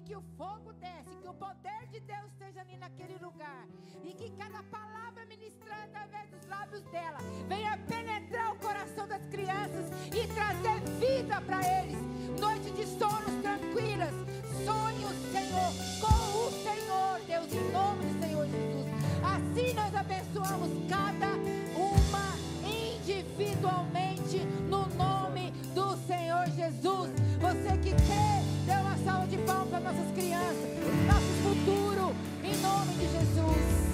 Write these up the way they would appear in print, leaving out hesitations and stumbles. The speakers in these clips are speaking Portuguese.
que o fogo desce, que o poder de Deus esteja ali naquele lugar, e que cada palavra ministrada através dos lábios dela venha penetrar o coração das crianças e trazer vida para eles. Noite de sonos tranquilas, sonhos, Senhor, com o Senhor, Deus, em nome do Senhor Jesus. Assim nós abençoamos cada uma individualmente, no nome do Senhor Jesus. Você que quer, dê uma salva de palmas para nossas crianças, nosso futuro, em nome de Jesus.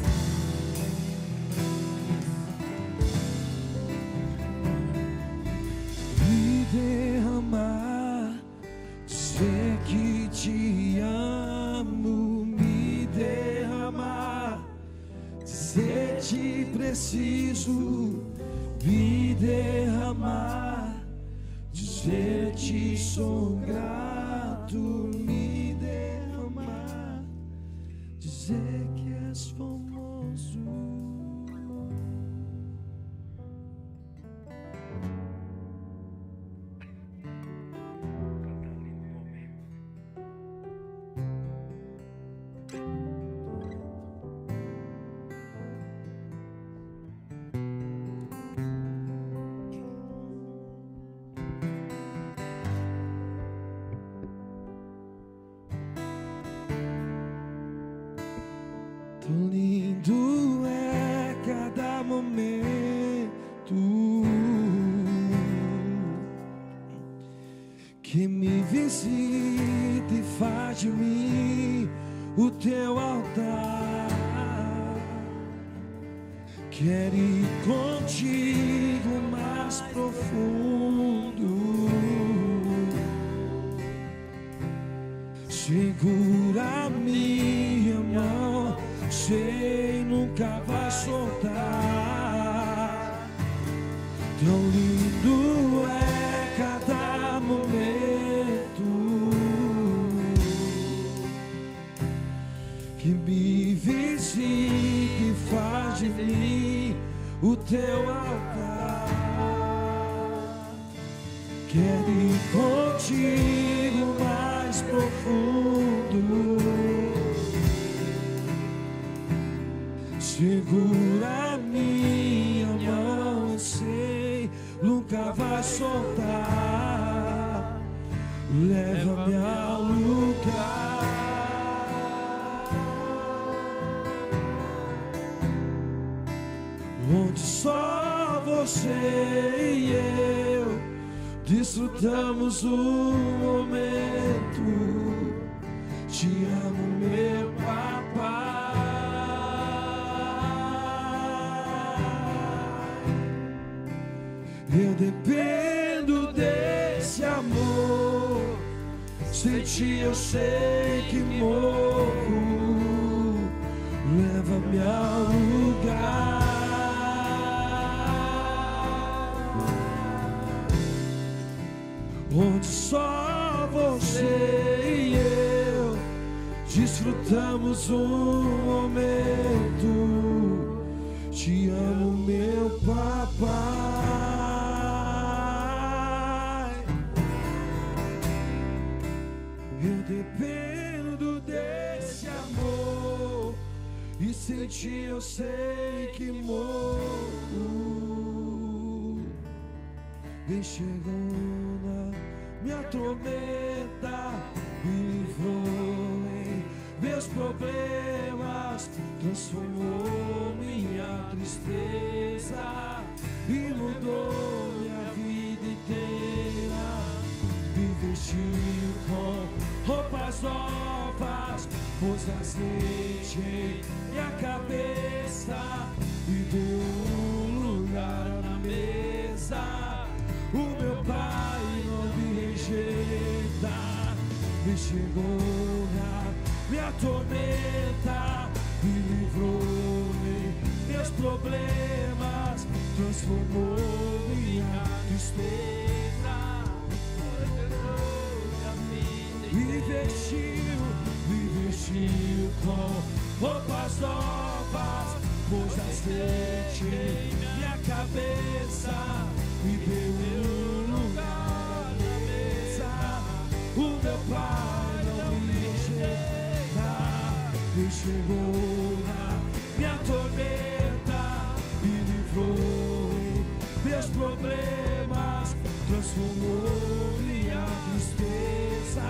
Me derramar, sei que te amo. Me derramar, sei te preciso. Me derramar, dizer-te sou grato. Me derramar, dizer que és famoso. Tão lindo é cada momento que me visita e faz de mim o teu altar. Quero ir contigo mais profundo, segura minha mão, sei nunca vai soltar. Tão lindo é cada momento que me visita e faz de mim o teu altar. Quero ir contigo mais profundo, segura minha mão, sei nunca vai soltar. Leva-me ao lugar onde só você e eu desfrutamos o momento. Te amo, meu papai. Eu dependo desse amor. Sem ti eu sei que morro. Leva-me ao lugar onde só você e eu desfrutamos um momento. Te amo, meu papai. Eu dependo desse amor, e sem ti eu sei que morro. Vem chegando a minha tormenta, me livrou em meus problemas, transformou minha tristeza e mudou minha vida inteira. Me vestiu com roupas novas, pôs azeite em minha cabeça e deu um lugar na mesa. O meu pai não me rejeita. Me chegou na minha tormenta, me livrou em meus problemas, transformou minha tristeza, me vestiu com roupas novas, pôs azeite em minha cabeça, me deu um lugar na mesa. O meu pai não me rejeita. chegou na minha tormenta, me livrou, meus problemas transformou minha tristeza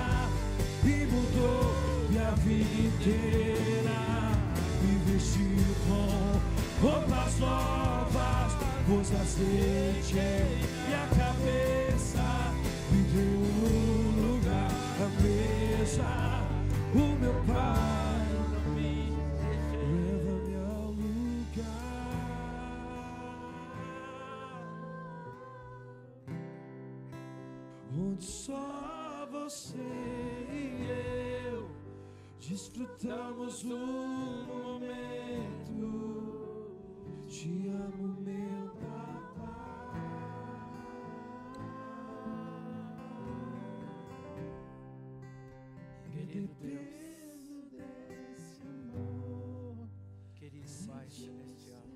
e mudou minha vida inteira. Me vestiu com roupas novas, pôs azeite em minha cabeça, me deu um lugar à mesa. O meu Pai leva-me ao lugar onde só você e eu desfrutamos um momento. Te amo, meu papai. Querido Deus, querido Pai Celestial,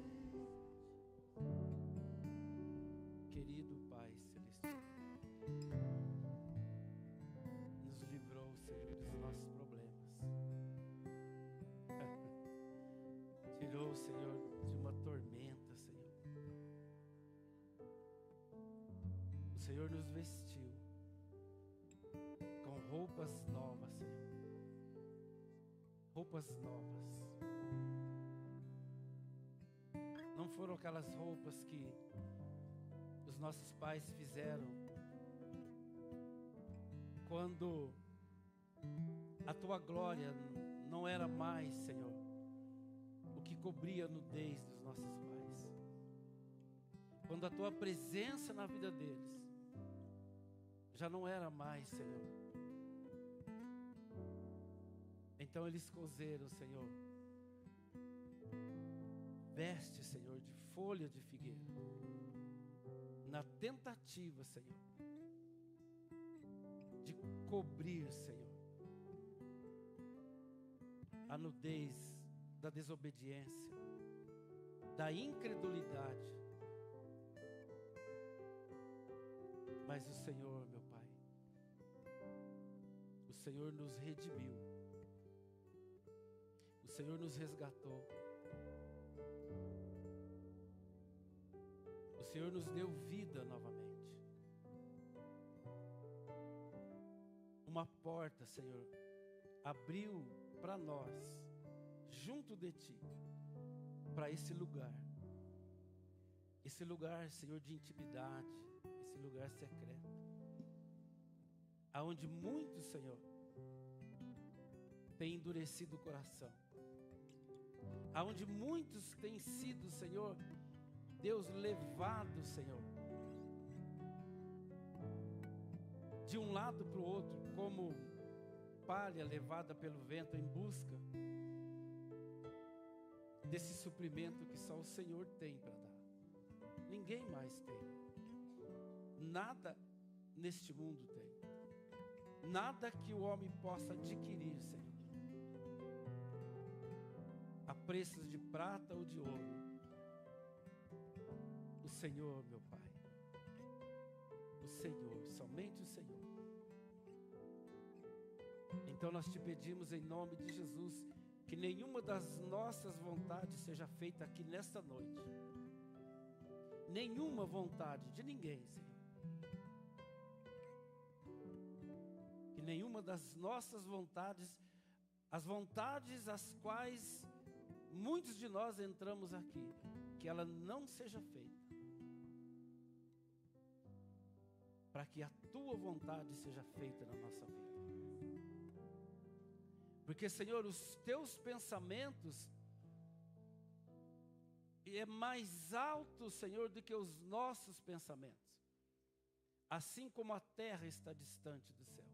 querido Pai Celestial, nos livrou, Senhor, dos nossos problemas. Tirou, Senhor, de uma tormenta, Senhor. O Senhor nos vestiu com roupas novas, Senhor. Roupas novas. Não foram aquelas roupas que os nossos pais fizeram quando a tua glória não era mais, Senhor, o que cobria a nudez dos nossos pais. Quando a tua presença na vida deles já não era mais, Senhor. Então eles cozeram, Senhor, veste, Senhor, de folha de figueira, na tentativa, Senhor, de cobrir, Senhor, a nudez da desobediência, da incredulidade. Mas o Senhor, meu Pai, o Senhor nos redimiu, o Senhor nos resgatou, o Senhor nos deu vida novamente. Uma porta, Senhor, abriu para nós, junto de Ti, para esse lugar, Senhor, de intimidade, esse lugar secreto, aonde muitos, Senhor, têm endurecido o coração, aonde muitos têm sido, Senhor, Deus, levado, Senhor, de um lado para o outro, como palha levada pelo vento em busca desse suprimento que só o Senhor tem para dar. Ninguém mais tem. Nada neste mundo tem. Nada que o homem possa adquirir, Senhor, a preços de prata ou de ouro. O Senhor, meu Pai, o Senhor, somente o Senhor. Então nós te pedimos em nome de Jesus que nenhuma das nossas vontades seja feita aqui nesta noite. Nenhuma vontade de ninguém, Senhor. Que nenhuma das nossas vontades, as vontades às quais muitos de nós entramos aqui, que ela não seja feita, para que a tua vontade seja feita na nossa vida. Porque, Senhor, os teus pensamentos é mais alto, Senhor, do que os nossos pensamentos, assim como a terra está distante do céu.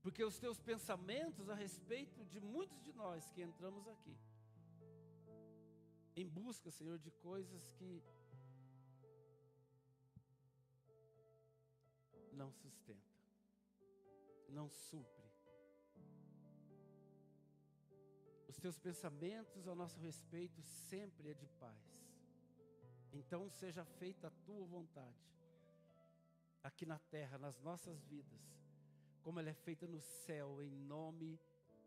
Porque os teus pensamentos a respeito de muitos de nós que entramos aqui, em busca, Senhor, de coisas que não sustenta, não supre. Os teus pensamentos ao nosso respeito sempre é de paz. Então seja feita a tua vontade, aqui na terra, nas nossas vidas, como ela é feita no céu, em nome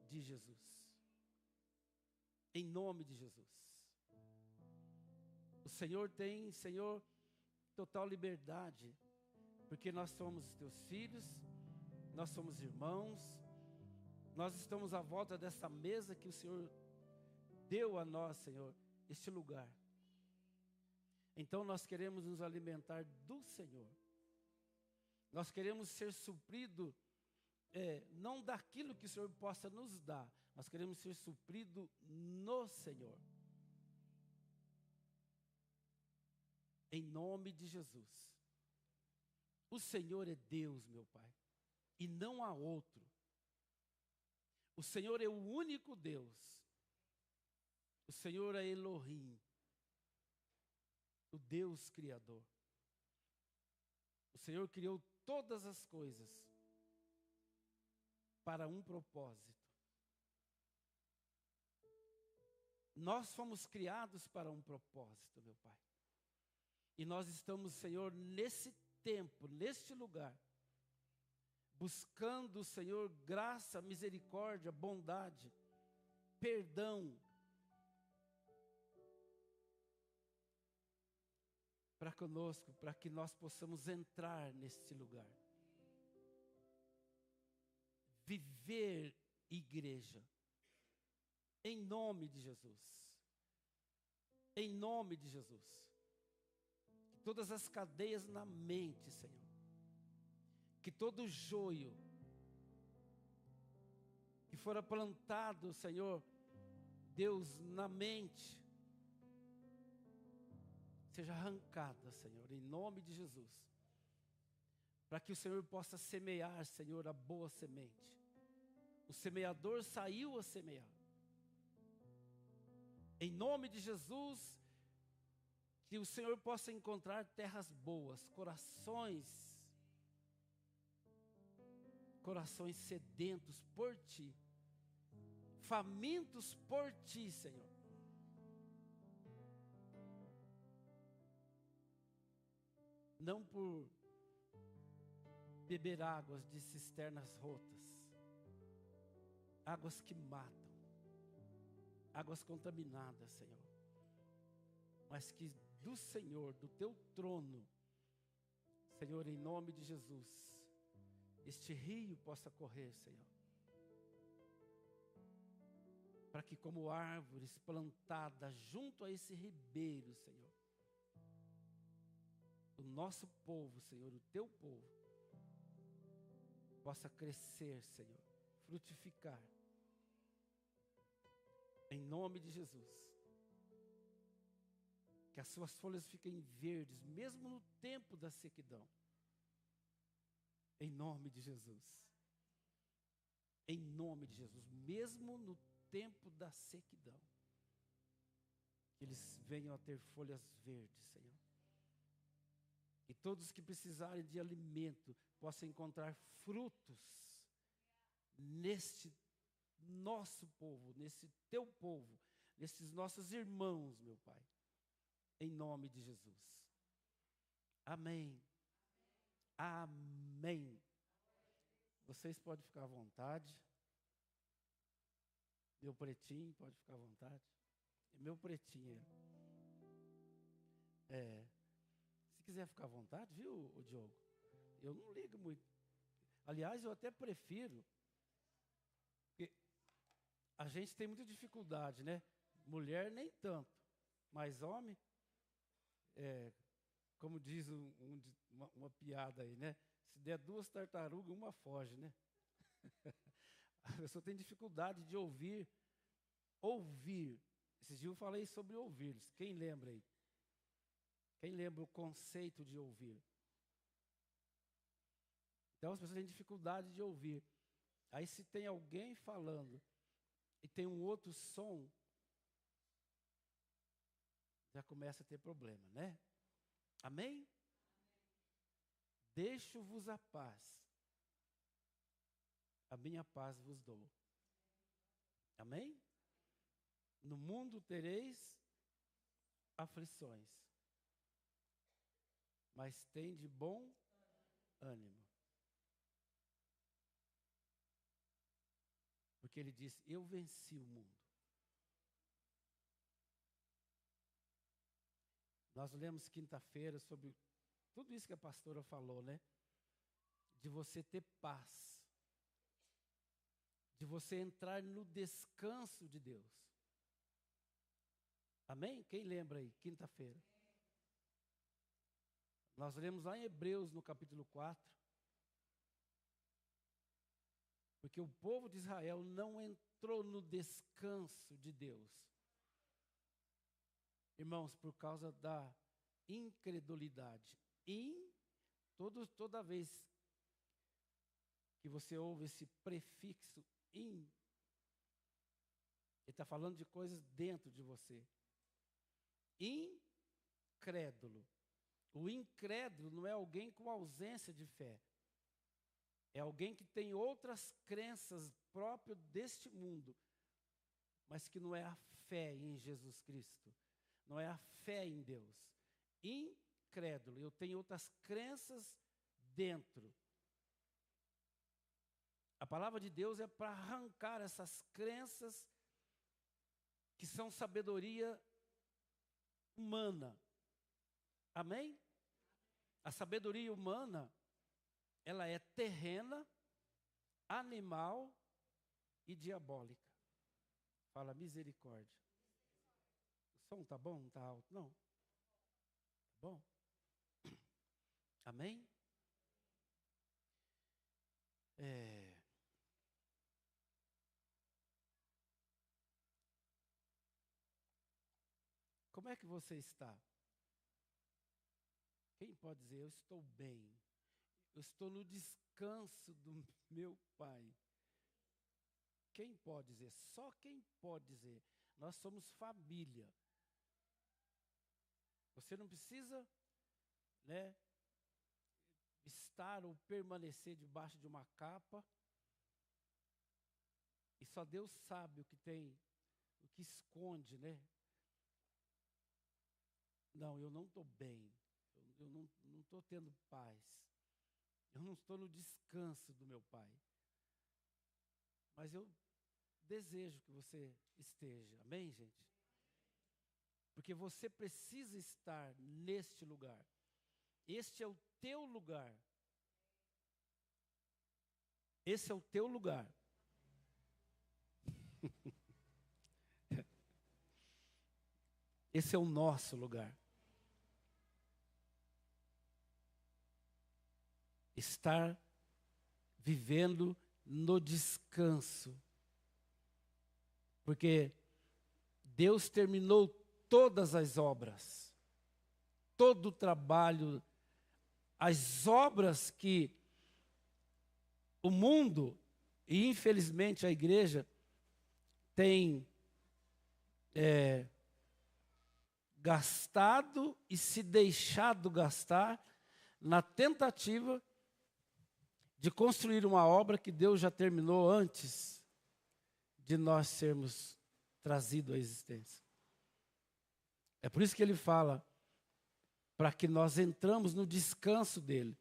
de Jesus. Em nome de Jesus. O Senhor tem, Senhor, total liberdade, porque nós somos teus filhos, nós somos irmãos, nós estamos à volta dessa mesa que o Senhor deu a nós, Senhor, este lugar. Então nós queremos nos alimentar do Senhor. Nós queremos ser suprido, não daquilo que o Senhor possa nos dar, nós queremos ser suprido no Senhor. Em nome de Jesus. O Senhor é Deus, meu Pai, e não há outro. O Senhor é o único Deus. O Senhor é Elohim, o Deus Criador. O Senhor criou todas as coisas para um propósito. Nós fomos criados para um propósito, meu Pai. E nós estamos, Senhor, nesse tempo, neste lugar, buscando, Senhor, graça, misericórdia, bondade, perdão, para conosco, para que nós possamos entrar neste lugar. Viver igreja, em nome de Jesus. Em nome de Jesus. Que todas as cadeias na mente, Senhor, que todo joio que fora plantado, Senhor, Deus, na mente, seja arrancada, Senhor, em nome de Jesus, para que o Senhor possa semear, Senhor, a boa semente. O semeador saiu a semear. Em nome de Jesus, que o Senhor possa encontrar terras boas, corações sedentos por Ti, famintos por Ti, Senhor. Não por beber águas de cisternas rotas, águas que matam, águas contaminadas, Senhor, mas que do Senhor, do Teu trono, Senhor, em nome de Jesus, este rio possa correr, Senhor, para que como árvores plantadas junto a esse ribeiro, Senhor, o nosso povo, Senhor, o Teu povo, possa crescer, Senhor, frutificar, em nome de Jesus. Que as suas folhas fiquem verdes, mesmo no tempo da sequidão, em nome de Jesus. Em nome de Jesus, mesmo no tempo da sequidão, que eles venham a ter folhas verdes, Senhor. E todos que precisarem de alimento possam encontrar frutos neste nosso povo, nesse Teu povo, nesses nossos irmãos, meu Pai, em nome de Jesus. Amém. Amém. Vocês podem ficar à vontade. Meu pretinho pode ficar à vontade. É meu pretinho. Se quiser ficar à vontade, viu, o Diogo? Eu não ligo muito. Aliás, eu até prefiro, porque a gente tem muita dificuldade, né? Mulher nem tanto, mas homem, como diz uma piada aí, né? Se der 2 tartarugas, uma foge, né? A pessoa tem dificuldade de ouvir. Esses dias eu falei sobre ouvir. Quem lembra aí? Quem lembra o conceito de ouvir? Então as pessoas têm dificuldade de ouvir. Aí se tem alguém falando e tem um outro som, já começa a ter problema, né? Amém? Deixo-vos a paz. A minha paz vos dou. Amém? No mundo tereis aflições, mas tende bom ânimo. Porque Porque ele disse: eu venci o mundo. Nós lemos quinta-feira sobre tudo isso que a pastora falou, né? De você ter paz. De você entrar no descanso de Deus. Amém? Quem lembra aí? Quinta-feira. Nós lemos lá em Hebreus, no capítulo 4. Porque o povo de Israel não entrou no descanso de Deus. Irmãos, por causa da incredulidade. Toda vez que você ouve esse prefixo in, ele está falando de coisas dentro de você. Incrédulo. O incrédulo não é alguém com ausência de fé. É alguém que tem outras crenças próprias deste mundo, mas que não é a fé em Jesus Cristo. Não é a fé em Deus. Incrédulo. Eu tenho outras crenças dentro. A palavra de Deus é para arrancar essas crenças que são sabedoria humana. Amém? A sabedoria humana, ela é terrena, animal e diabólica. Fala misericórdia. O som tá bom? Não tá alto? Não. Tá bom? Amém? Como é que você está? Quem pode dizer, eu estou bem? Eu estou no descanso do meu Pai. Quem pode dizer? Só quem pode dizer. Nós somos família. Você não precisa, né, estar ou permanecer debaixo de uma capa. E só Deus sabe o que tem, o que esconde, né? Não, eu não estou bem. Eu não estou tendo paz. Eu não estou no descanso do meu Pai. Mas eu desejo que você esteja. Amém, gente? Porque você precisa estar neste lugar. Este é o teu lugar. Esse é o teu lugar. Esse é o nosso lugar. Estar vivendo no descanso. Porque Deus terminou todas as obras, todo o trabalho, as obras que o mundo e infelizmente a igreja tem gastado e se deixado gastar na tentativa de construir uma obra que Deus já terminou antes de nós sermos trazidos à existência. É por isso que ele fala, para que nós entramos no descanso dele.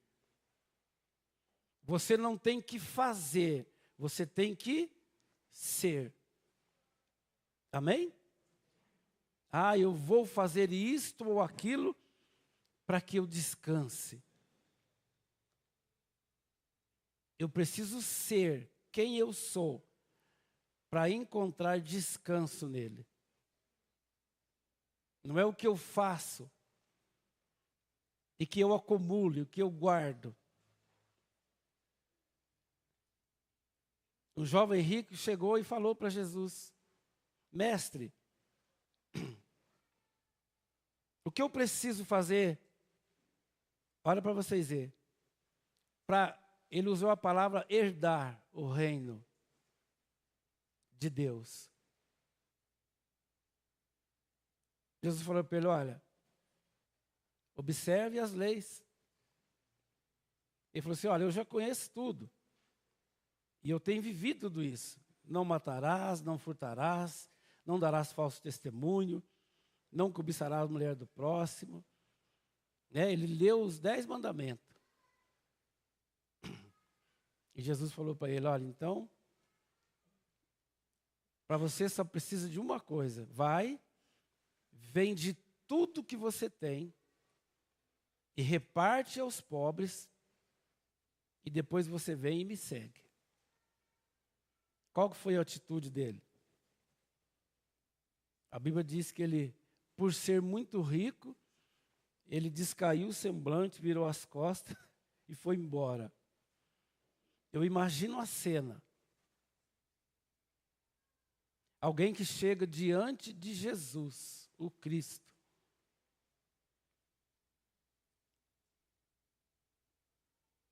Você não tem que fazer, você tem que ser. Amém? Ah, eu vou fazer isto ou aquilo para que eu descanse. Eu preciso ser quem eu sou para encontrar descanso nele. Não é o que eu faço e que eu acumulo, o que eu guardo. Um jovem rico chegou e falou para Jesus: Mestre, o que eu preciso fazer? Olha para vocês verem. Ele usou a palavra herdar o reino de Deus. Jesus falou para ele: olha, observe as leis. Ele falou assim: olha, eu já conheço tudo. E eu tenho vivido tudo isso. Não matarás, não furtarás, não darás falso testemunho, não cobiçarás a mulher do próximo. Ele leu os 10 mandamentos. E Jesus falou para ele: olha, então, Para você só precisa de uma coisa. Vai, vende tudo que você tem e reparte aos pobres, e depois você vem e me segue. Qual foi a atitude dele? A Bíblia diz que ele, por ser muito rico, ele descaiu o semblante, virou as costas e foi embora. Eu imagino a cena. Alguém que chega diante de Jesus, o Cristo.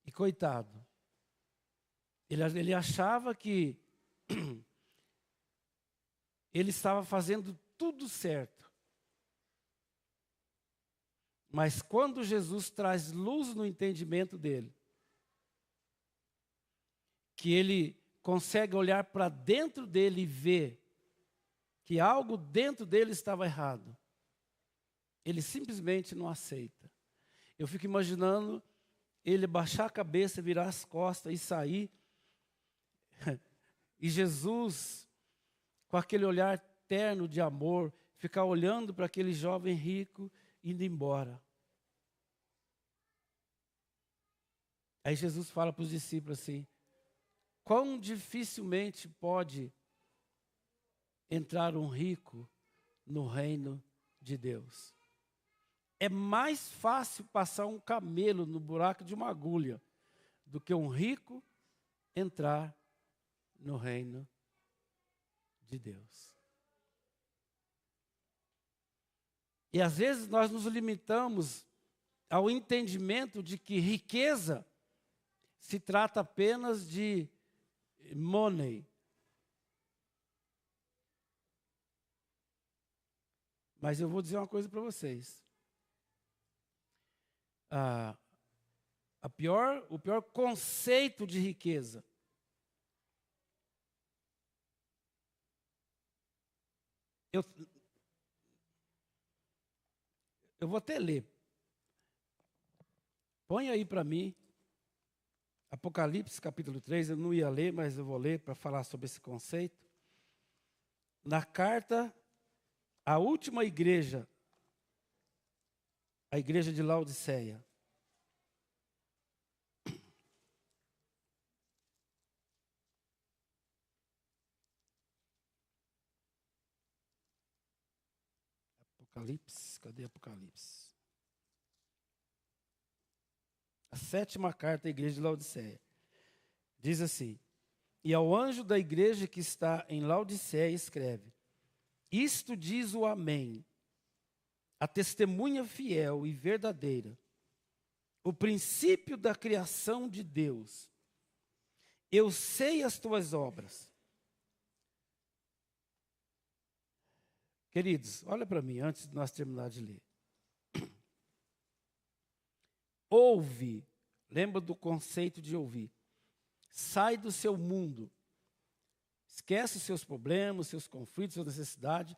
E coitado, ele achava que ele estava fazendo tudo certo. Mas quando Jesus traz luz no entendimento dele, que ele consegue olhar para dentro dele e ver que algo dentro dele estava errado, ele simplesmente não aceita. Eu fico imaginando ele baixar a cabeça, virar as costas e sair. E Jesus, com aquele olhar terno de amor, ficar olhando para aquele jovem rico indo embora. Aí Jesus fala para os discípulos assim: quão dificilmente pode entrar um rico no reino de Deus? É mais fácil passar um camelo no buraco de uma agulha do que um rico entrar no reino de Deus. E às vezes nós nos limitamos ao entendimento de que riqueza se trata apenas de money. Mas eu vou dizer uma coisa para vocês. O pior conceito de riqueza eu vou até ler. Põe aí para mim Apocalipse capítulo 3, eu não ia ler, mas eu vou ler para falar sobre esse conceito. Na carta à última igreja, a igreja de Laodiceia. Apocalipse, cadê Apocalipse? A 7ª carta à igreja de Laodiceia. Diz assim: e ao anjo da igreja que está em Laodiceia escreve: isto diz o Amém, a testemunha fiel e verdadeira, o princípio da criação de Deus. Eu sei as tuas obras. Queridos, olha para mim antes de nós terminar de ler. Ouve, lembra do conceito de ouvir. Sai do seu mundo. Esquece os seus problemas, seus conflitos, suas necessidades.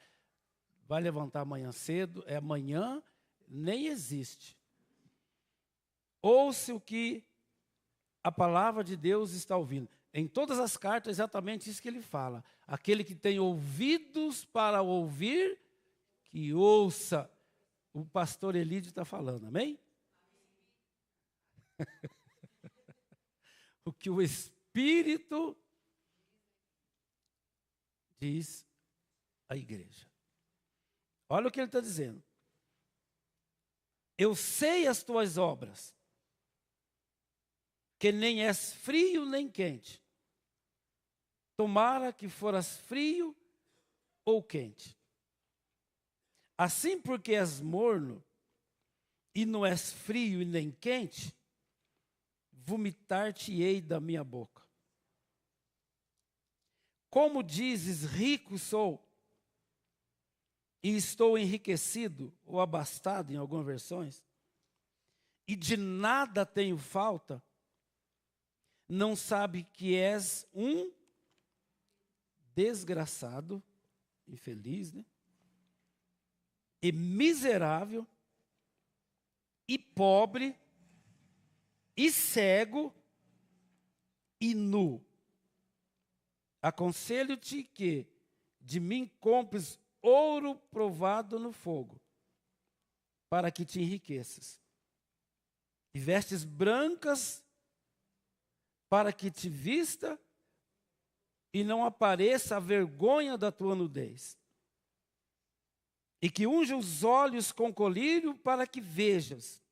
Vai levantar amanhã cedo. É amanhã, nem existe. Ouça o que a palavra de Deus está ouvindo. Em todas as cartas é exatamente isso que ele fala. Aquele que tem ouvidos para ouvir, que ouça. O pastor Elídio está falando, amém? O que o Espírito diz à igreja. Olha o que ele está dizendo. Eu sei as tuas obras, que nem és frio nem quente. Tomara que foras frio ou quente. Assim, porque és morno e não és frio e nem quente, vomitar-te-ei da minha boca. Como dizes, rico sou, e estou enriquecido ou abastado, em algumas versões, e de nada tenho falta, não sabe que és um desgraçado, infeliz, né? E miserável, e pobre, e cego, e nu. Aconselho-te que, de mim compres ouro provado no fogo, para que te enriqueças, e vestes brancas, para que te vista, e não apareça a vergonha da tua nudez. E que unja os olhos com colírio, para que vejas.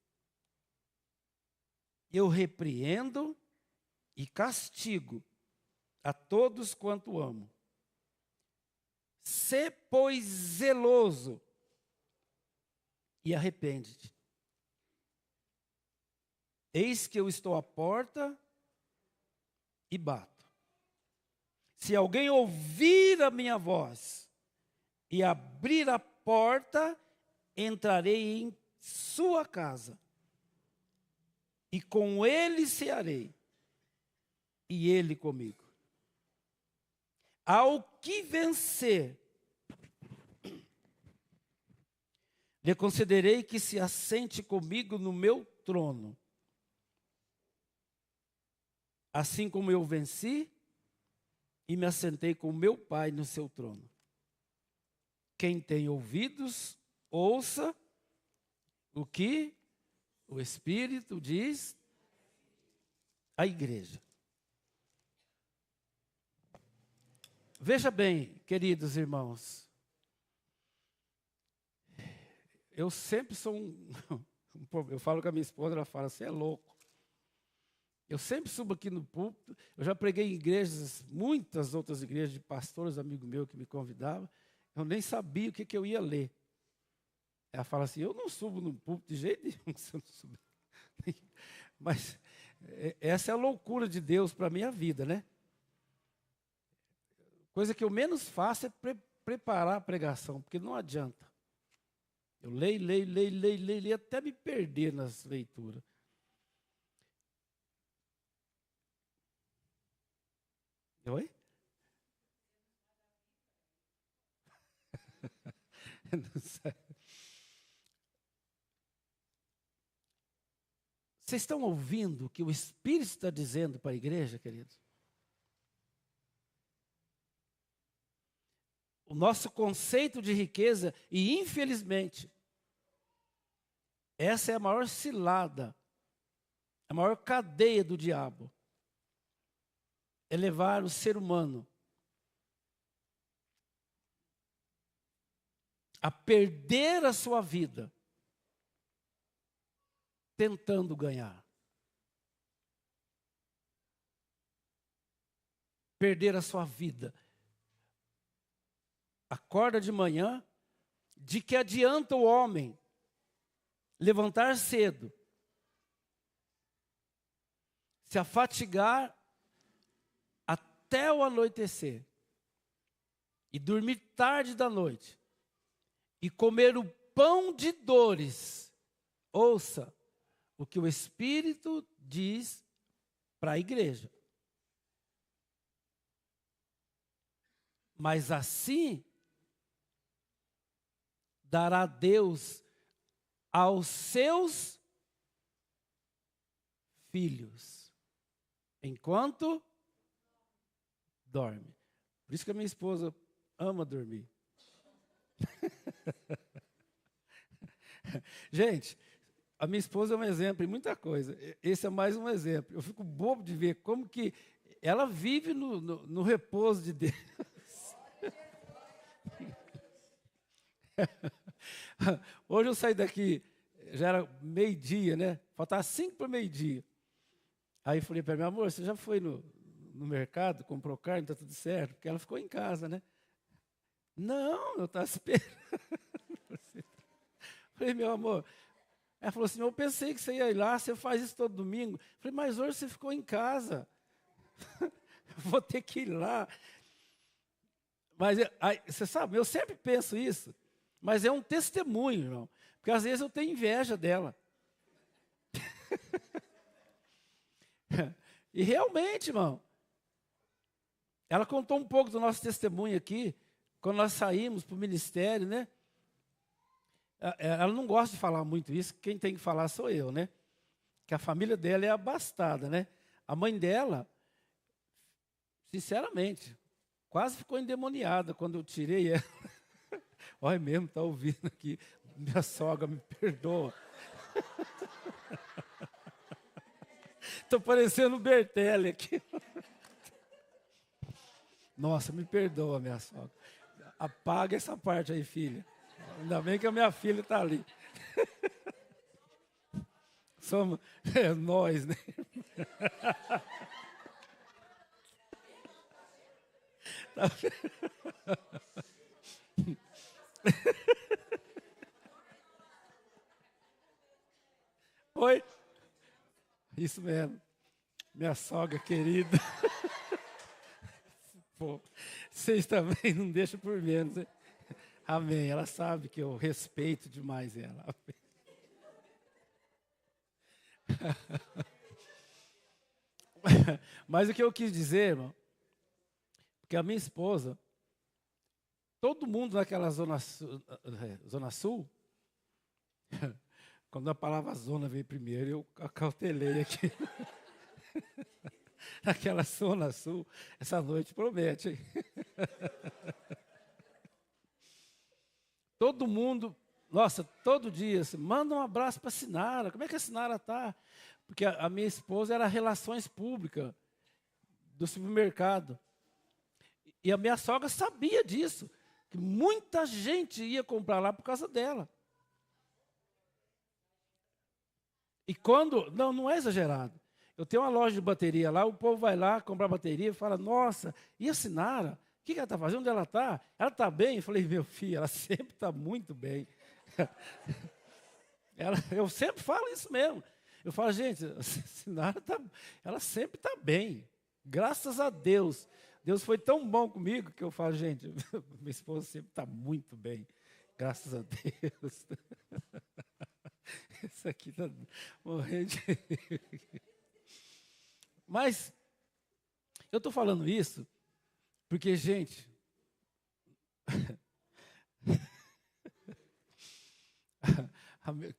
Eu repreendo e castigo a todos quanto amo. Sê, pois, zeloso e arrepende-te. Eis que eu estou à porta e bato. Se alguém ouvir a minha voz e abrir a porta, entrarei em sua casa e com ele cearei e ele comigo. Ao que vencer, lhe concederei que se assente comigo no meu trono, assim como eu venci e me assentei com meu Pai no seu trono. Quem tem ouvidos, ouça o que o Espírito diz à igreja. Veja bem, queridos irmãos, eu sempre sou eu falo com a minha esposa, ela fala, você é louco. Eu sempre subo aqui no púlpito, eu já preguei em igrejas, muitas outras igrejas de pastores, amigos meus que me convidavam, eu nem sabia o que eu ia ler. Ela fala assim, eu não subo no púlpito de jeito nenhum, se eu não subir. Mas essa é a loucura de Deus para a minha vida, né? Coisa que eu menos faço é preparar a pregação, porque não adianta. Eu leio, até me perder nas leituras. Oi? Não sei. Vocês estão ouvindo o que o Espírito está dizendo para a igreja, queridos? O nosso conceito de riqueza, e infelizmente, essa é a maior cilada, a maior cadeia do diabo, é levar o ser humano a perder a sua vida tentando ganhar. Perder a sua vida. Acorda de manhã, de que adianta o homem levantar cedo, se afatigar até o anoitecer, e dormir tarde da noite, e comer o pão de dores. Ouça o que o Espírito diz para a igreja. Mas assim dará Deus aos seus filhos, enquanto dorme. Por isso que a minha esposa ama dormir. Gente, a minha esposa é um exemplo em muita coisa. Esse é mais um exemplo. Eu fico bobo de ver como que ela vive no repouso de Deus. Hoje eu saí daqui, já era meio-dia, né? Faltava 5 para meio-dia. Aí eu falei para ela, meu amor, você já foi no mercado, comprou carne, está tudo certo? Porque ela ficou em casa, né? Não, eu estava esperando. Falei, meu amor. Ela falou assim, eu pensei que você ia ir lá, você faz isso todo domingo. Falei, mas hoje você ficou em casa. Vou ter que ir lá. Mas, você sabe, eu sempre penso isso. Mas é um testemunho, irmão. Porque às vezes eu tenho inveja dela. E realmente, irmão, ela contou um pouco do nosso testemunho aqui, quando nós saímos para o ministério, né? Ela não gosta de falar muito isso, quem tem que falar sou eu, né? Que a família dela é abastada, né? A mãe dela, sinceramente, quase ficou endemoniada quando eu tirei ela. Olha mesmo, está ouvindo aqui. Minha sogra, me perdoa. Estou parecendo o Bertelli aqui. Nossa, me perdoa, minha sogra. Apaga essa parte aí, filha. Ainda bem que a minha filha está ali. Somos nós, né? Oi? Isso mesmo. Minha sogra querida. Pô, vocês também não deixam por menos, hein? Amém. Ela sabe que eu respeito demais ela. Mas o que eu quis dizer, irmão, porque a minha esposa, todo mundo naquela zona sul, quando a palavra zona veio primeiro, eu acautelei aqui. Naquela zona sul, essa noite promete, hein? Todo mundo, nossa, todo dia, assim, manda um abraço para a Sinara. Como é que a Sinara está? Porque a minha esposa era relações públicas do supermercado. E a minha sogra sabia disso, que muita gente ia comprar lá por causa dela. E quando, não é exagerado, eu tenho uma loja de bateria lá, o povo vai lá comprar bateria e fala, nossa, e a Sinara? O que ela está fazendo? Onde ela está? Ela está bem? Eu falei, meu filho, ela sempre está muito bem. Eu sempre falo isso mesmo. Eu falo, gente, a Sinara ela sempre está bem. Graças a Deus. Deus foi tão bom comigo que eu falo, gente, minha esposa sempre está muito bem. Graças a Deus. Isso aqui está morrendo de... Mas, eu estou falando isso porque, gente,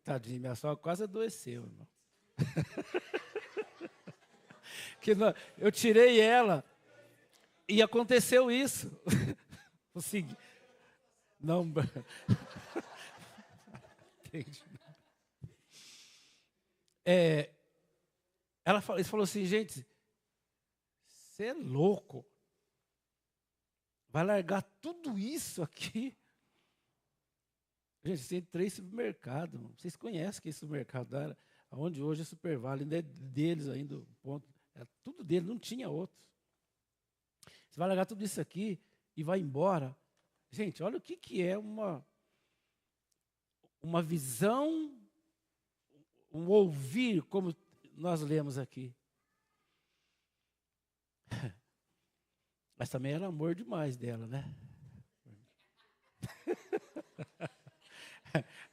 tadinha, minha sogra quase adoeceu, irmão. Eu tirei ela e aconteceu isso. O seguinte, não, entende? Ele falou assim, gente, você é louco. Vai largar tudo isso aqui? Gente, tem 3 supermercados. Vocês conhecem que esse supermercado era onde hoje é Supervale, ainda é deles ainda, ponto. É tudo dele, não tinha outros. Você vai largar tudo isso aqui e vai embora. Gente, olha o que é uma visão, um ouvir, como nós lemos aqui. Mas também era amor demais dela, né?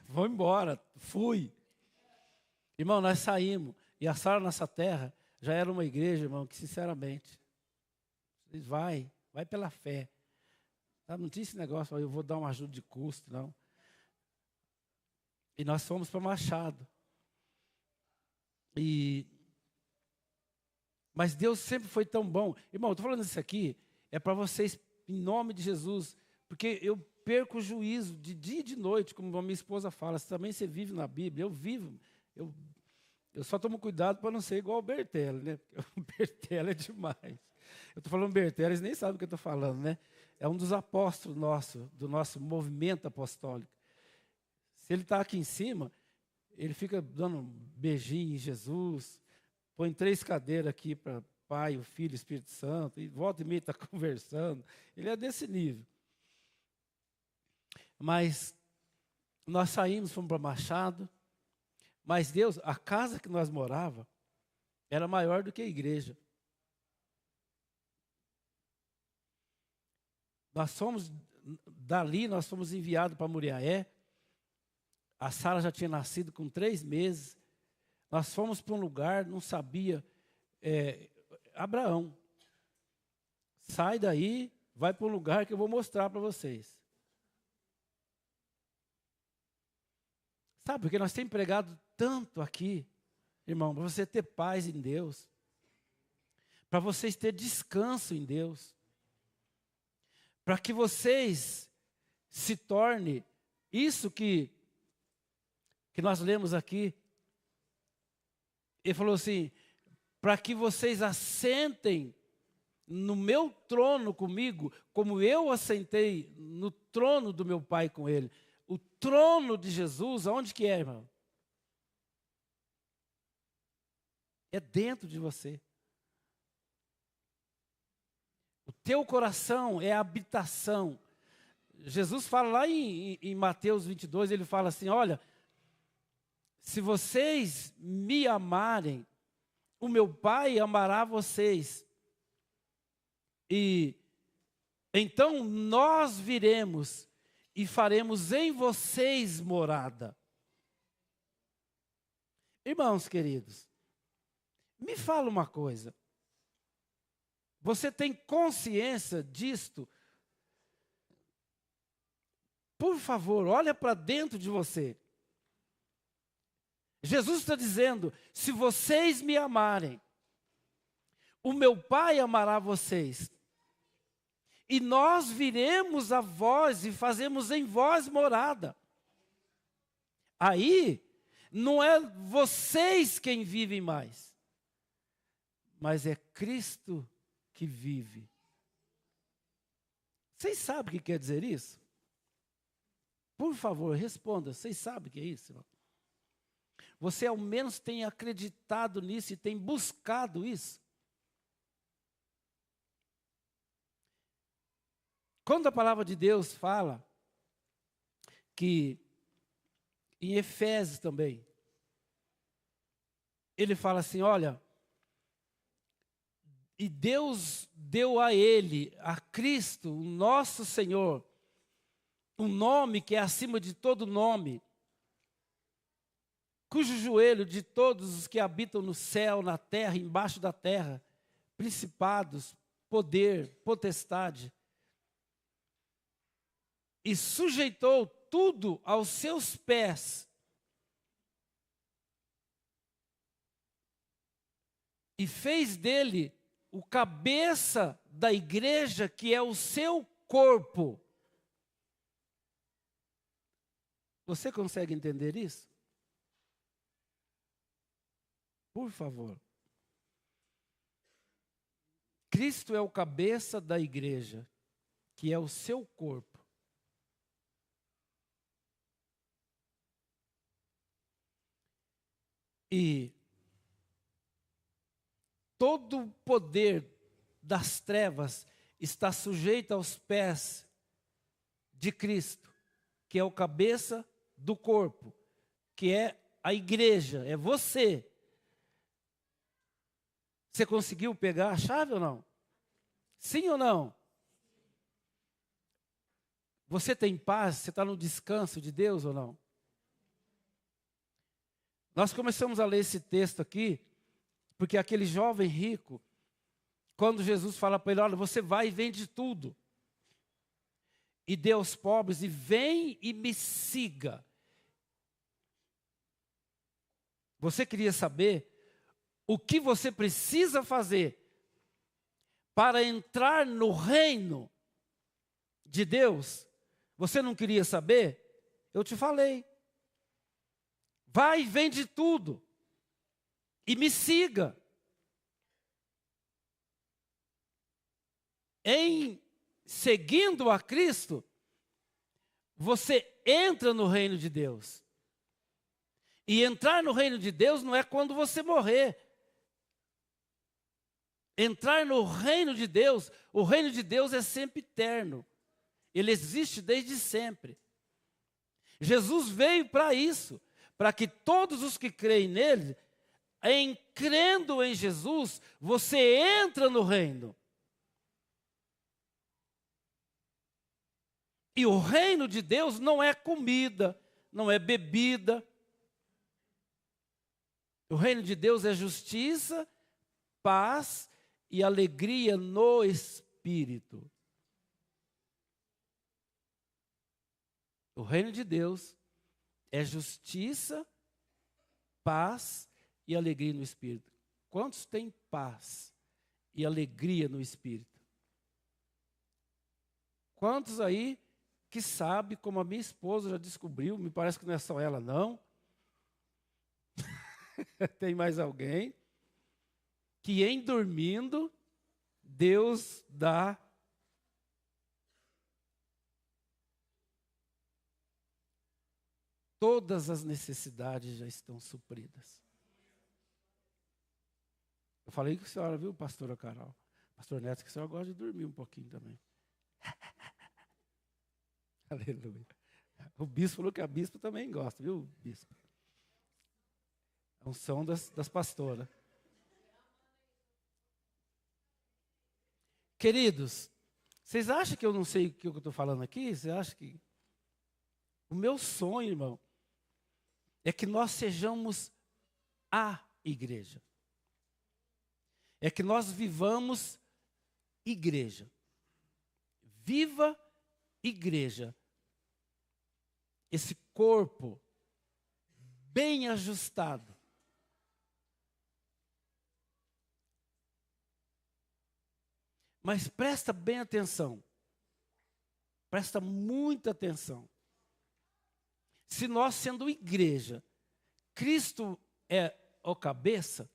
Vou embora, fui. Irmão, nós saímos. E a Sara Nossa Terra já era uma igreja, irmão, que sinceramente, vai pela fé. Tá? Não tinha esse negócio, eu vou dar uma ajuda de custo, não. E nós fomos para Machado. Mas Deus sempre foi tão bom. Irmão, eu estou falando isso aqui, é para vocês, em nome de Jesus, porque eu perco o juízo de dia e de noite, como a minha esposa fala, também você vive na Bíblia, eu vivo, eu só tomo cuidado para não ser igual o Bertelli, né? Porque o Bertelli é demais. Eu estou falando Bertelli, eles nem sabem o que eu estou falando, né? É um dos apóstolos do nosso movimento apostólico. Se ele está aqui em cima, ele fica dando um beijinho em Jesus, põe 3 cadeiras aqui para Pai, o Filho e o Espírito Santo, e volta e meia está conversando. Ele é desse nível. Mas nós saímos, fomos para Machado, mas Deus, a casa que nós morávamos, era maior do que a igreja. Nós fomos, dali nós fomos enviados para Muriaé. A Sara já tinha nascido com 3 meses. Nós fomos para um lugar, não sabia, Abraão, sai daí, vai para um lugar que eu vou mostrar para vocês. Sabe, porque nós temos pregado tanto aqui, irmão, para você ter paz em Deus, para vocês ter descanso em Deus. para que vocês se tornem isso que nós lemos aqui. Ele falou assim, para que vocês assentem no meu trono comigo, como eu assentei no trono do meu Pai com ele. O trono de Jesus, aonde que é, irmão? É dentro de você. O teu coração é a habitação. Jesus fala lá em Mateus 22, ele fala assim, olha, se vocês me amarem, o meu Pai amará vocês. E então nós viremos e faremos em vocês morada. Irmãos queridos, me fala uma coisa. Você tem consciência disto? Por favor, olha para dentro de você. Jesus está dizendo, se vocês me amarem, o meu Pai amará vocês. E nós viremos a vós e fazemos em vós morada. Aí, não é vocês quem vivem mais, mas é Cristo que vive. Vocês sabem o que quer dizer isso? Por favor, responda. Vocês sabem o que é isso, irmão? Você ao menos tem acreditado nisso e tem buscado isso? Quando a palavra de Deus fala que, em Efésios também, ele fala assim, olha, e Deus deu a ele, a Cristo, o nosso Senhor, um nome que é acima de todo nome, cujo joelho de todos os que habitam no céu, na terra, embaixo da terra, principados, poder, potestade, e sujeitou tudo aos seus pés, e fez dele o cabeça da igreja, que é o seu corpo. Você consegue entender isso? Por favor. Cristo é o cabeça da igreja, que é o seu corpo. E todo o poder das trevas está sujeito aos pés de Cristo, que é o cabeça do corpo, que é a igreja, é você. Você conseguiu pegar a chave ou não? Sim ou não? Você tem paz? Você está no descanso de Deus ou não? Nós começamos a ler esse texto aqui, porque aquele jovem rico, quando Jesus fala para ele, olha, você vai e vende tudo, e dê aos pobres, e vem e me siga. Você queria saber o que você precisa fazer para entrar no reino de Deus? Você não queria saber? Eu te falei. Vai e vende tudo e me siga. Em seguindo a Cristo, você entra no reino de Deus. E entrar no reino de Deus não é quando você morrer. Entrar no reino de Deus, o reino de Deus é sempre eterno. Ele existe desde sempre. Jesus veio para isso, para que todos os que creem nele, em crendo em Jesus, você entra no reino. E o reino de Deus não é comida, não é bebida. O reino de Deus é justiça, paz e alegria no Espírito. O reino de Deus é justiça, paz e alegria no Espírito. Quantos têm paz e alegria no Espírito? Quantos aí que sabe, como a minha esposa já descobriu, me parece que não é só ela não, tem mais alguém, que em dormindo, Deus dá todas as necessidades já estão supridas. Eu falei com a senhora, viu, pastora Carol? Pastor Neto, que a senhora gosta de dormir um pouquinho também. Aleluia. O bispo falou que a bispo também gosta, viu, bispo? É um som das pastoras. Queridos, vocês acham que eu não sei o que eu estou falando aqui? Vocês acham que... O meu sonho, irmão, é que nós sejamos a igreja. É que nós vivamos igreja. Viva igreja. Esse corpo bem ajustado. Mas presta bem atenção. Presta muita atenção. Se nós, sendo igreja, Cristo é o cabeça,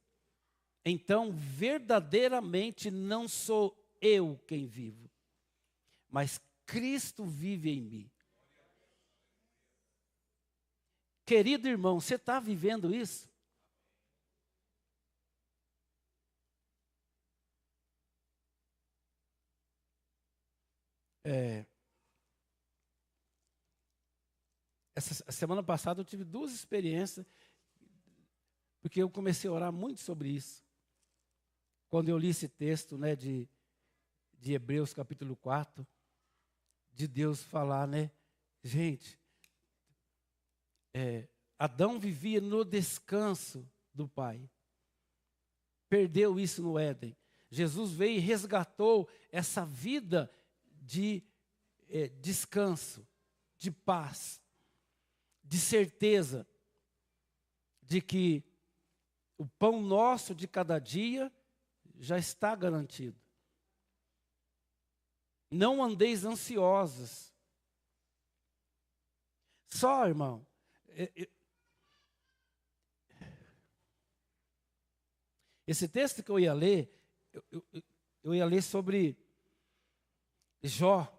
então verdadeiramente não sou eu quem vivo, mas Cristo vive em mim. Querido irmão, você está vivendo isso? Essa semana passada eu tive 2 experiências, porque eu comecei a orar muito sobre isso. Quando eu li esse texto, né, de Hebreus capítulo 4, de Deus falar, né, gente, Adão vivia no descanso do Pai. Perdeu isso no Éden. Jesus veio e resgatou essa vida de descanso, de paz, de certeza de que o pão nosso de cada dia já está garantido. Não andeis ansiosos. Só, irmão, esse texto que eu ia ler, eu ia ler sobre Jó,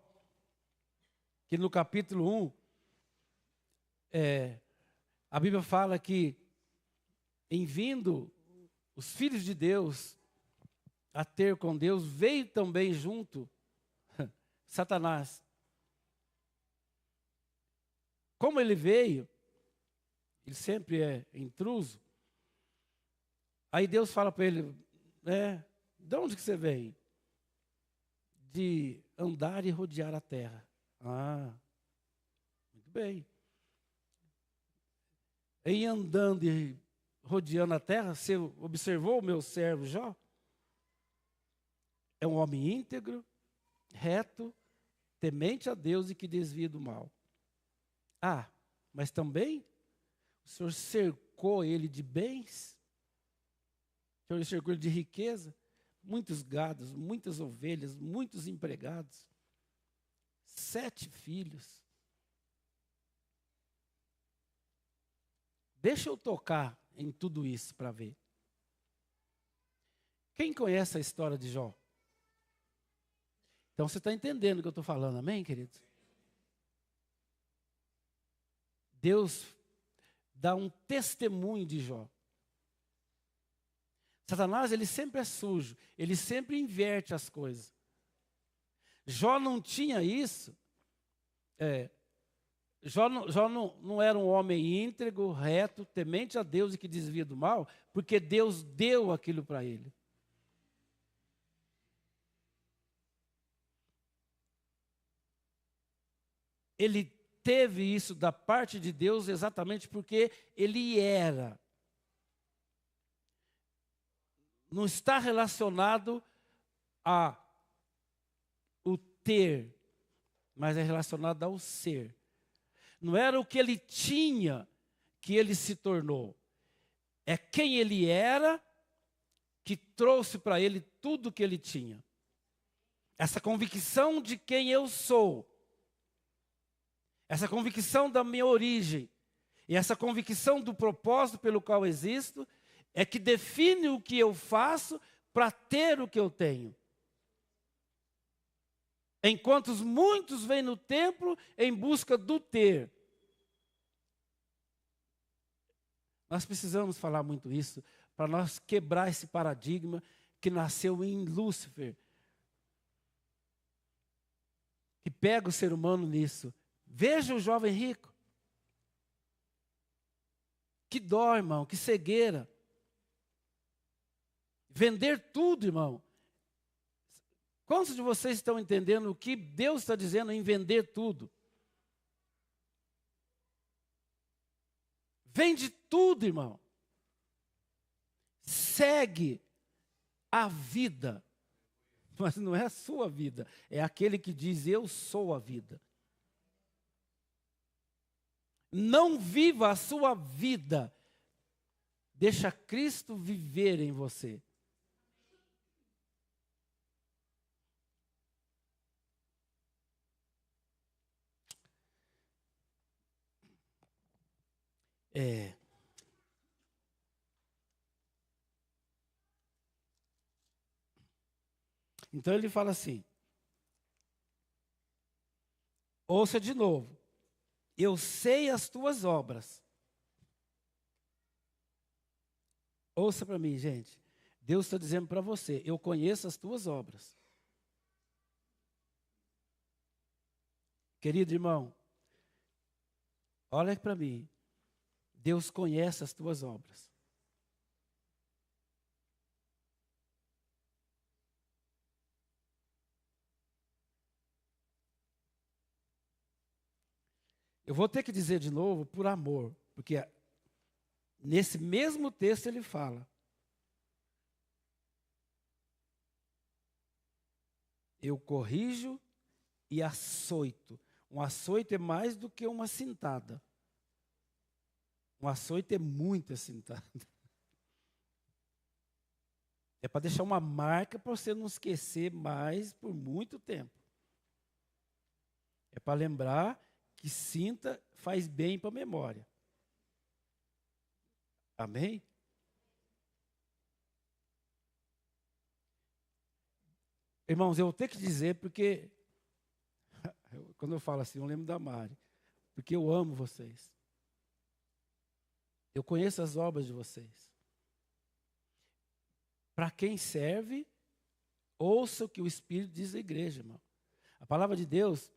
que no capítulo 1, a Bíblia fala que em vindo os filhos de Deus a ter com Deus, veio também junto Satanás. Como ele veio, ele sempre é intruso. Aí Deus fala para ele, de onde que você vem? De andar e rodear a terra. Ah, muito bem. Em andando e rodeando a terra, você observou o meu servo Jó? É um homem íntegro, reto, temente a Deus e que desvia do mal. Ah, mas também o Senhor cercou ele de bens, o Senhor cercou ele de riqueza, muitos gados, muitas ovelhas, muitos empregados, 7 filhos. Deixa eu tocar em tudo isso para ver. Quem conhece a história de Jó? Então você está entendendo o que eu estou falando, amém, queridos? Deus dá um testemunho de Jó. Satanás, ele sempre é sujo, ele sempre inverte as coisas. Jó não tinha isso. Jó não era um homem íntegro, reto, temente a Deus e que desvia do mal, porque Deus deu aquilo para ele. Ele teve isso da parte de Deus exatamente porque ele era. Não está relacionado a o ter, mas é relacionado ao ser. Não era o que ele tinha que ele se tornou. É quem ele era que trouxe para ele tudo o que ele tinha. essa convicção de quem eu sou, essa convicção da minha origem, e essa convicção do propósito pelo qual existo, é que define o que eu faço para ter o que eu tenho. Enquanto muitos vêm no templo em busca do ter. Nós precisamos falar muito isso, para nós quebrar esse paradigma que nasceu em Lúcifer, que pega o ser humano nisso. Veja o jovem rico. Que dó, irmão, que cegueira. Vender tudo, irmão. Quantos de vocês estão entendendo o que Deus está dizendo em vender tudo? Vende tudo, irmão. Segue a vida. Mas não é a sua vida, é aquele que diz: eu sou a vida. Não viva a sua vida. Deixa Cristo viver em você. Então ele fala assim, ouça de novo, eu sei as tuas obras. Ouça para mim, gente. Deus está dizendo para você, eu conheço as tuas obras. Querido irmão, olha para mim. Deus conhece as tuas obras. Eu vou ter que dizer de novo por amor, porque nesse mesmo texto ele fala. Eu corrijo e açoito. Um açoito é mais do que uma cintada. Um açoite é muito acintado. É para deixar uma marca para você não esquecer mais por muito tempo. É para lembrar que cinta faz bem para a memória. Amém? Irmãos, eu vou ter que dizer porque, quando eu falo assim, eu lembro da Mari. Porque eu amo vocês. Eu conheço as obras de vocês. Para quem serve, ouça o que o Espírito diz à igreja, irmão. A palavra de Deus,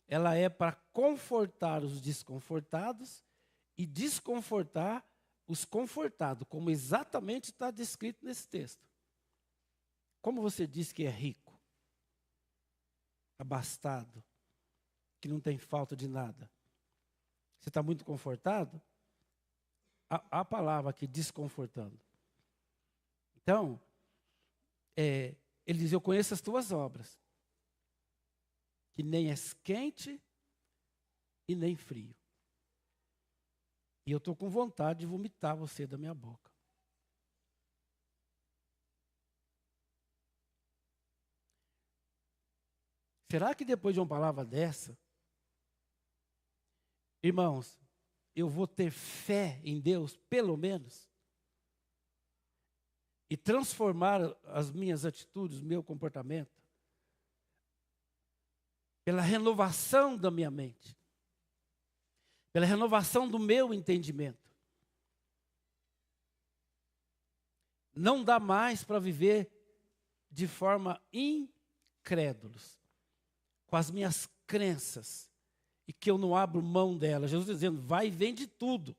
ela é para confortar os desconfortados e desconfortar os confortados, como exatamente está descrito nesse texto. Como você diz que é rico, abastado, que não tem falta de nada? Você está muito confortado? A palavra aqui, desconfortando. Então, ele diz, eu conheço as tuas obras, que nem és quente e nem frio. E eu estou com vontade de vomitar você da minha boca. Será que depois de uma palavra dessa, irmãos, eu vou ter fé em Deus, pelo menos, e transformar as minhas atitudes, o meu comportamento, pela renovação da minha mente, pela renovação do meu entendimento. Não dá mais para viver de forma incrédulos, com as minhas crenças, e que eu não abro mão delas. Jesus dizendo, vai e vende tudo.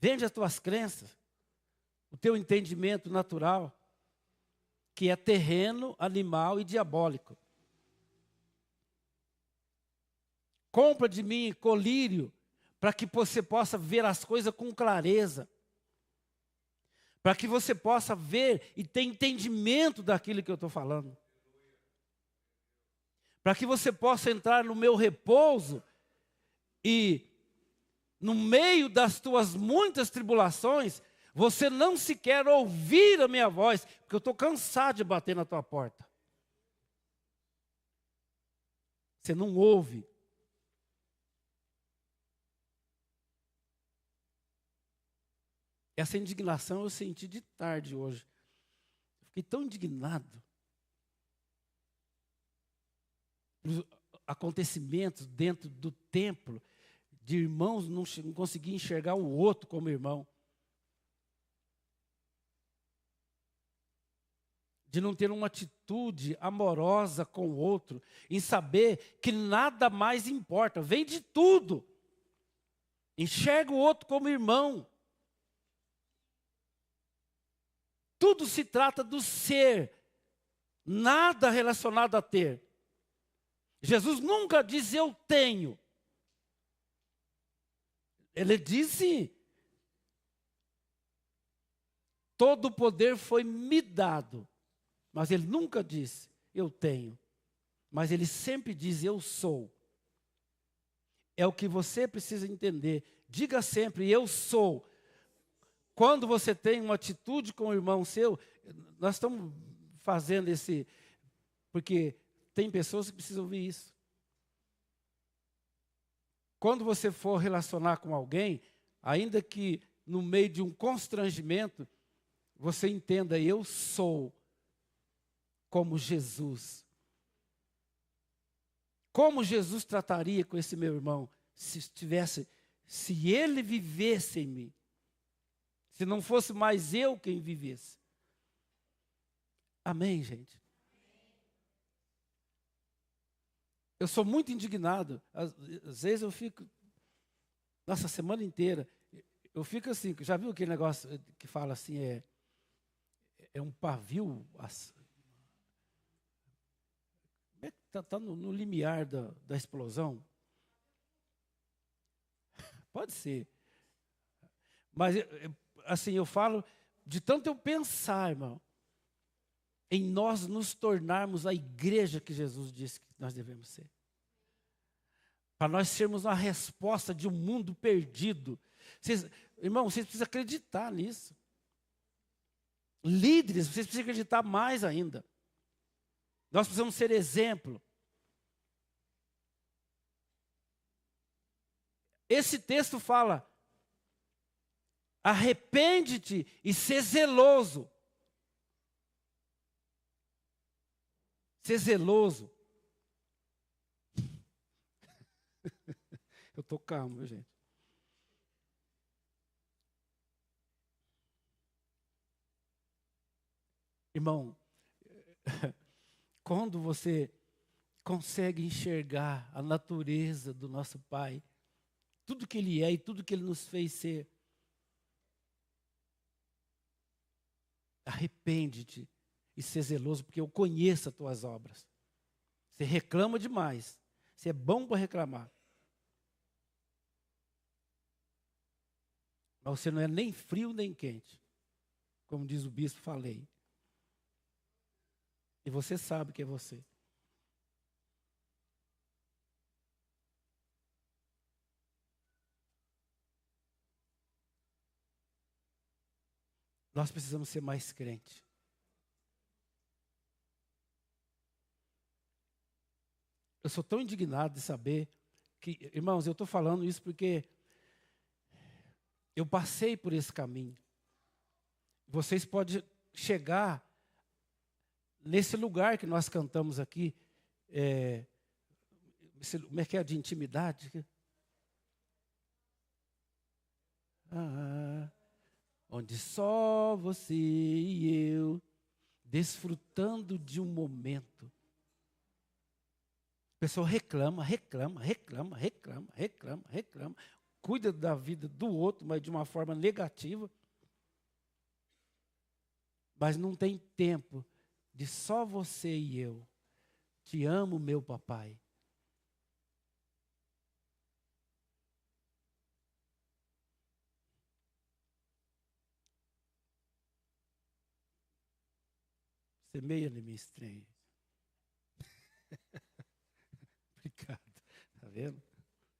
Vende as tuas crenças, o teu entendimento natural, que é terreno, animal e diabólico. Compra de mim colírio, para que você possa ver as coisas com clareza. Para que você possa ver e ter entendimento daquilo que eu estou falando. Para que você possa entrar no meu repouso e, no meio das tuas muitas tribulações, Você não se quer ouvir a minha voz, porque eu estou cansado de bater na tua porta. Você não ouve. Essa indignação eu senti de tarde hoje. Fiquei tão indignado. Os acontecimentos dentro do templo, de irmãos não conseguiam enxergar o outro como irmão. De não ter uma atitude amorosa com o outro, em saber que nada mais importa, vem de tudo. Enxerga o outro como irmão. Tudo se trata do ser, nada relacionado a ter. Jesus nunca diz eu tenho. Ele disse, todo o poder foi me dado. Mas ele nunca disse, eu tenho. Mas ele sempre diz, eu sou. É o que você precisa entender. Diga sempre, eu sou. Quando você tem uma atitude com o irmão seu, nós estamos fazendo esse... Porque tem pessoas que precisam ouvir isso. Quando você for relacionar com alguém, ainda que no meio de um constrangimento, você entenda, eu sou. Como Jesus. Como Jesus trataria com esse meu irmão se ele vivesse em mim? Se não fosse mais eu quem vivesse. Amém, gente? Eu sou muito indignado. Às vezes eu fico, nossa, a semana inteira, eu fico assim, já viu aquele negócio que fala assim, é um pavio... Está no limiar da explosão? Pode ser. Mas, assim, eu falo, de tanto eu pensar, irmão, em nós nos tornarmos a igreja que Jesus disse que nós devemos ser. Para nós sermos uma resposta de um mundo perdido. Irmão, vocês precisam acreditar nisso. Líderes, vocês precisam acreditar mais ainda. Nós precisamos ser exemplo. Esse texto fala, arrepende-te e ser zeloso. Ser zeloso. Eu estou calmo, viu, gente? Irmão, quando você consegue enxergar a natureza do nosso Pai, tudo que Ele é e tudo que Ele nos fez ser, arrepende-te e ser zeloso, porque eu conheço as tuas obras. Você reclama demais, você é bom para reclamar. Mas você não é nem frio nem quente, como diz o bispo, falei. E você sabe que é você. Nós precisamos ser mais crentes. Eu sou tão indignado de saber que, irmãos, eu estou falando isso porque eu passei por esse caminho. Vocês podem chegar nesse lugar que nós cantamos aqui, como é que é, de intimidade? Onde só você e eu, desfrutando de um momento. A pessoa reclama, cuida da vida do outro, mas de uma forma negativa. Mas não tem tempo de só você e eu. Te amo, meu papai. Você meio me estranha. Obrigado. Está vendo?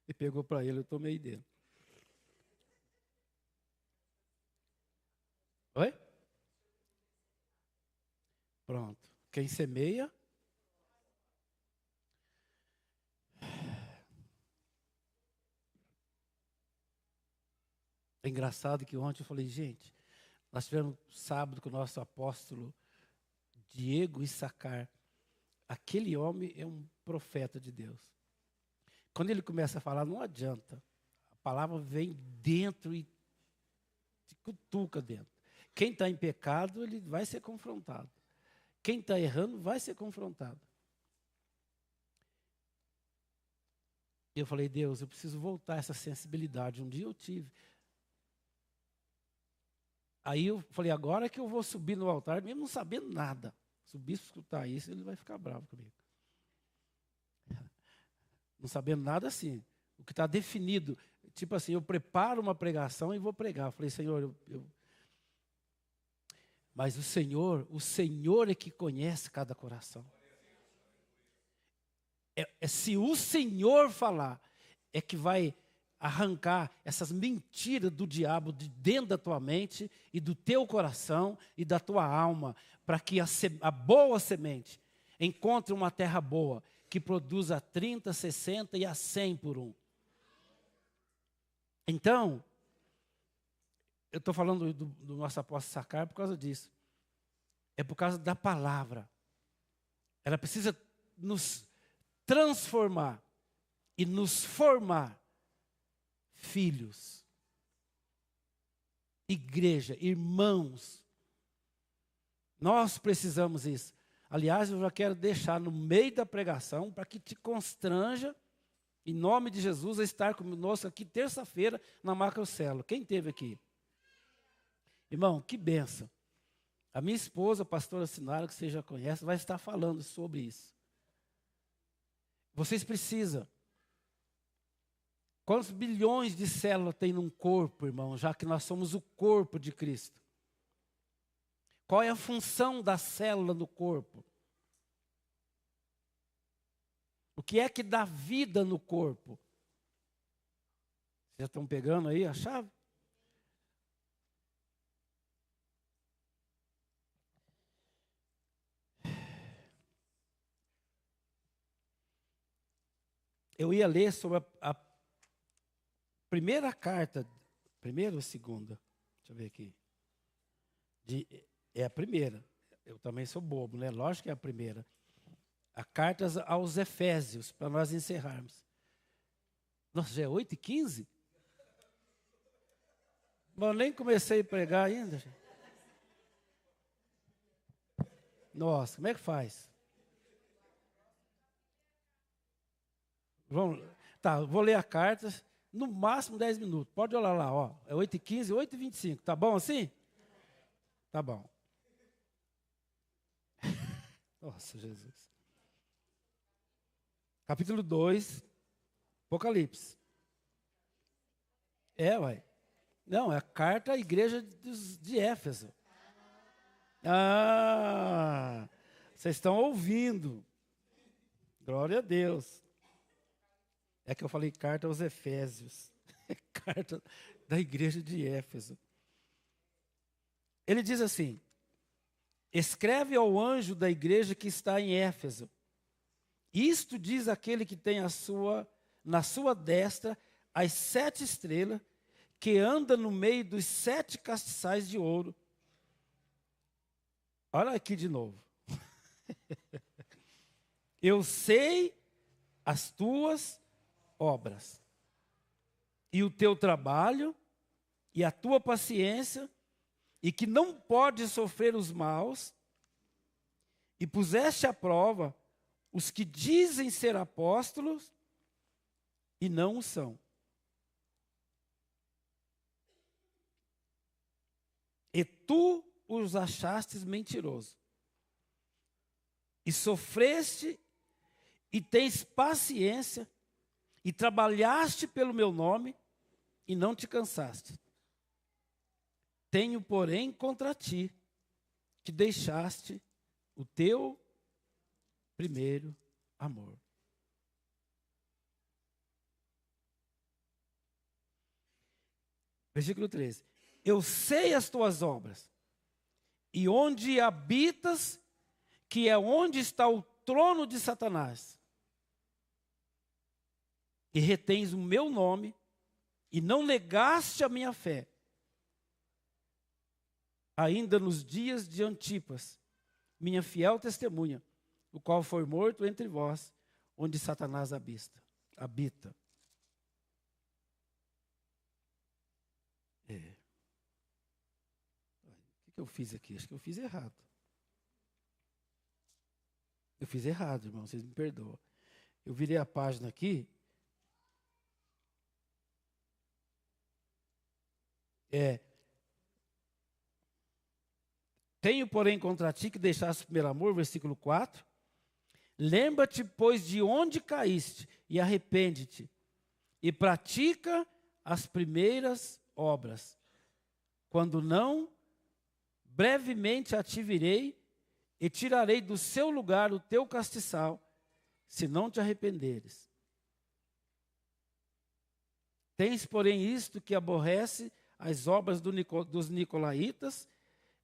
E pegou para ele, eu tomei dele. Oi? Pronto. Quem semeia. É engraçado que ontem eu falei, gente, nós tivemos sábado com o nosso apóstolo Diego Issacar. Aquele homem é um profeta de Deus. Quando ele começa a falar, não adianta. A palavra vem dentro e te cutuca dentro. Quem está em pecado, ele vai ser confrontado. Quem está errando, vai ser confrontado. E eu falei, Deus, eu preciso voltar a essa sensibilidade. Um dia eu tive. Aí eu falei, agora que eu vou subir no altar, mesmo não sabendo nada. Se o bispo escutar isso, ele vai ficar bravo comigo. Não sabendo nada assim. O que está definido. Tipo assim, eu preparo uma pregação e vou pregar. Eu falei, Senhor, mas o Senhor é que conhece cada coração. Se o Senhor falar, é que vai arrancar essas mentiras do diabo de dentro da tua mente e do teu coração e da tua alma, para que a boa semente encontre uma terra boa, que produza 30, 60 e a 100 por um. Então, eu estou falando do nosso apóstolo Issacar por causa disso. É por causa da palavra. Ela precisa nos transformar e nos formar filhos, igreja, irmãos. Nós precisamos isso. Aliás, eu já quero deixar no meio da pregação para que te constranja, em nome de Jesus, a estar conosco aqui terça-feira na Macrocélula. Quem esteve aqui? Irmão, que bênção. A minha esposa, a pastora Sinara, que você já conhece, vai estar falando sobre isso. Vocês precisam. Quantos bilhões de células tem num corpo, irmão, já que nós somos o corpo de Cristo? Qual é a função da célula no corpo? O que é que dá vida no corpo? Vocês já estão pegando aí a chave? Eu ia ler sobre a primeira carta, primeira ou segunda? Deixa eu ver aqui. É a primeira. Eu também sou bobo, né? Lógico que é a primeira. A carta aos Efésios, para nós encerrarmos. Nossa, já é 8h15? Mas eu nem comecei a pregar ainda. Nossa, como é que faz? Tá, vou ler a carta, no máximo 10 minutos. Pode olhar lá, ó. É 8h15, 8h25. Tá bom assim? Tá bom. Nossa, Jesus. Capítulo 2, Apocalipse. Uai. Não, é a carta à igreja de Éfeso. Ah, vocês estão ouvindo. Glória a Deus. É que eu falei carta aos Efésios. É carta da igreja de Éfeso. Ele diz assim: escreve ao anjo da igreja que está em Éfeso. Isto diz aquele que tem na sua destra as 7 estrelas, que anda no meio dos 7 castiçais de ouro. Olha aqui de novo. Eu sei as tuas obras, e o teu trabalho, e a tua paciência, e que não pode sofrer os maus, e puseste à prova os que dizem ser apóstolos e não o são. E tu os achastes mentiroso. E sofreste e tens paciência e trabalhaste pelo meu nome e não te cansaste. Tenho, porém, contra ti que deixaste o teu primeiro amor. Versículo 13. Eu sei as tuas obras, e onde habitas, que é onde está o trono de Satanás. E retens o meu nome, e não negaste a minha fé. Ainda nos dias de Antipas, minha fiel testemunha, o qual foi morto entre vós, onde Satanás habita. O que eu fiz aqui? Acho que eu fiz errado. Eu fiz errado, irmão, vocês me perdoam. Eu virei a página aqui. Tenho, porém, contra ti que deixaste o primeiro amor, versículo 4. Lembra-te, pois, de onde caíste, e arrepende-te, e pratica as primeiras obras. Quando não, brevemente a ti virei, e tirarei do seu lugar o teu castiçal, se não te arrependeres. Tens, porém, isto que aborrece as obras dos nicolaítas,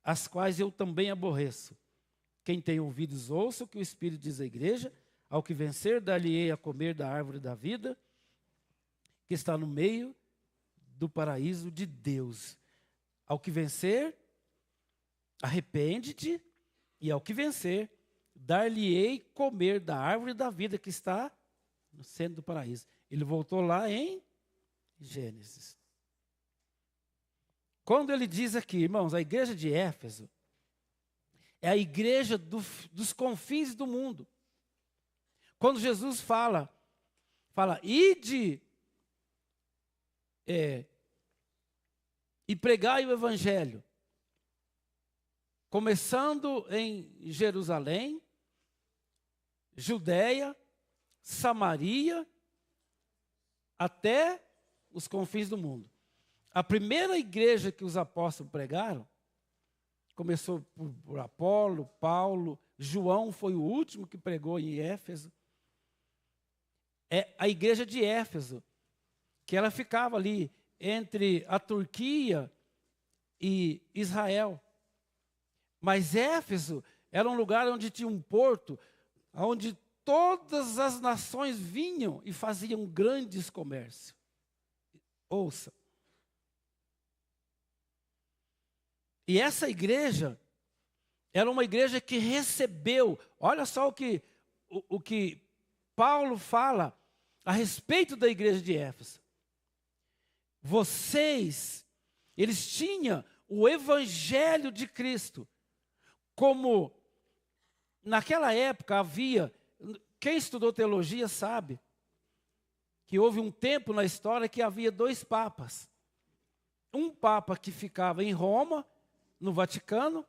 as quais eu também aborreço. Quem tem ouvidos, ouça o que o Espírito diz à igreja. Ao que vencer, dar-lhe-ei a comer da árvore da vida, que está no meio do paraíso de Deus. Ao que vencer, arrepende-te, e ao que vencer, dar-lhe-ei comer da árvore da vida, que está no centro do paraíso. Ele voltou lá em Gênesis. Quando ele diz aqui, irmãos, a igreja de Éfeso é a igreja dos confins do mundo. Quando Jesus fala, ide e pregai o evangelho, começando em Jerusalém, Judeia, Samaria, até os confins do mundo. A primeira igreja que os apóstolos pregaram, começou por Apolo, Paulo, João foi o último que pregou em Éfeso. É a igreja de Éfeso, que ela ficava ali entre a Turquia e Israel. Mas Éfeso era um lugar onde tinha um porto, onde todas as nações vinham e faziam grandes comércios. Ouça. E essa igreja era uma igreja que recebeu, olha só o que Paulo fala a respeito da igreja de Éfeso. Eles tinham o evangelho de Cristo, como naquela época havia, quem estudou teologia sabe, que houve um tempo na história que havia 2 papas. Um papa que ficava em Roma, no Vaticano,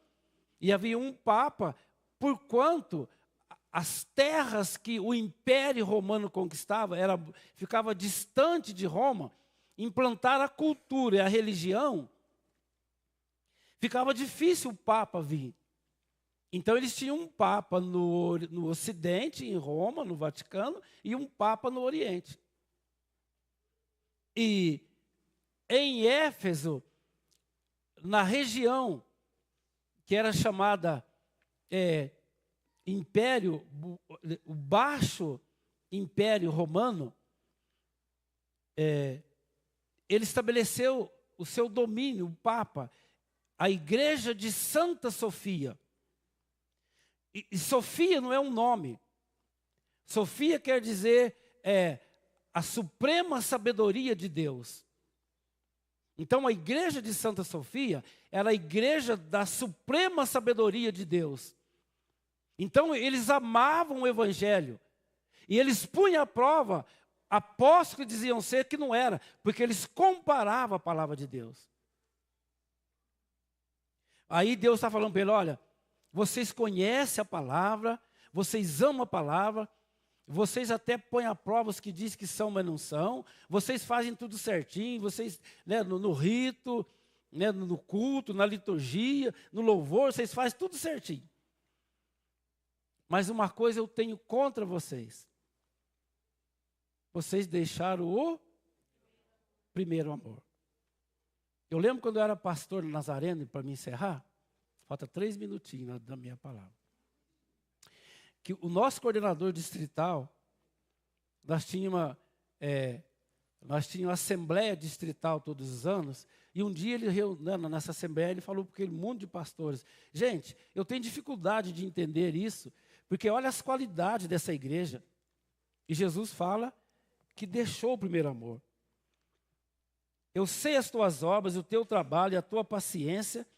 e havia um papa, porquanto as terras que o Império Romano conquistava, ficava distante de Roma, implantar a cultura e a religião, ficava difícil o papa vir. Então eles tinham um papa no Ocidente, em Roma, no Vaticano, e um papa no Oriente. E em Éfeso, na região que era chamada Império, o Baixo Império Romano, ele estabeleceu o seu domínio, o Papa, a igreja de Santa Sofia. E Sofia não é um nome. Sofia quer dizer a suprema sabedoria de Deus. Então, a igreja de Santa Sofia era a igreja da suprema sabedoria de Deus. Então, eles amavam o evangelho. E eles punham à prova apóstolos que diziam ser que não era, porque eles comparavam a palavra de Deus. Aí Deus está falando para ele, olha, vocês conhecem a palavra, vocês amam a palavra, vocês até põem a prova os que dizem que são, mas não são. Vocês fazem tudo certinho, vocês, no rito, no culto, na liturgia, no louvor, vocês fazem tudo certinho. Mas uma coisa eu tenho contra vocês. Vocês deixaram o primeiro amor. Eu lembro quando eu era pastor nazareno, para me encerrar, Falta 3 minutinhos da minha palavra. Que o nosso coordenador distrital, nós tínhamos assembleia distrital todos os anos, e um dia ele nessa assembleia, ele falou para aquele mundo de pastores: gente, eu tenho dificuldade de entender isso, porque olha as qualidades dessa igreja. E Jesus fala que deixou o primeiro amor. Eu sei as tuas obras, o teu trabalho e a tua paciência,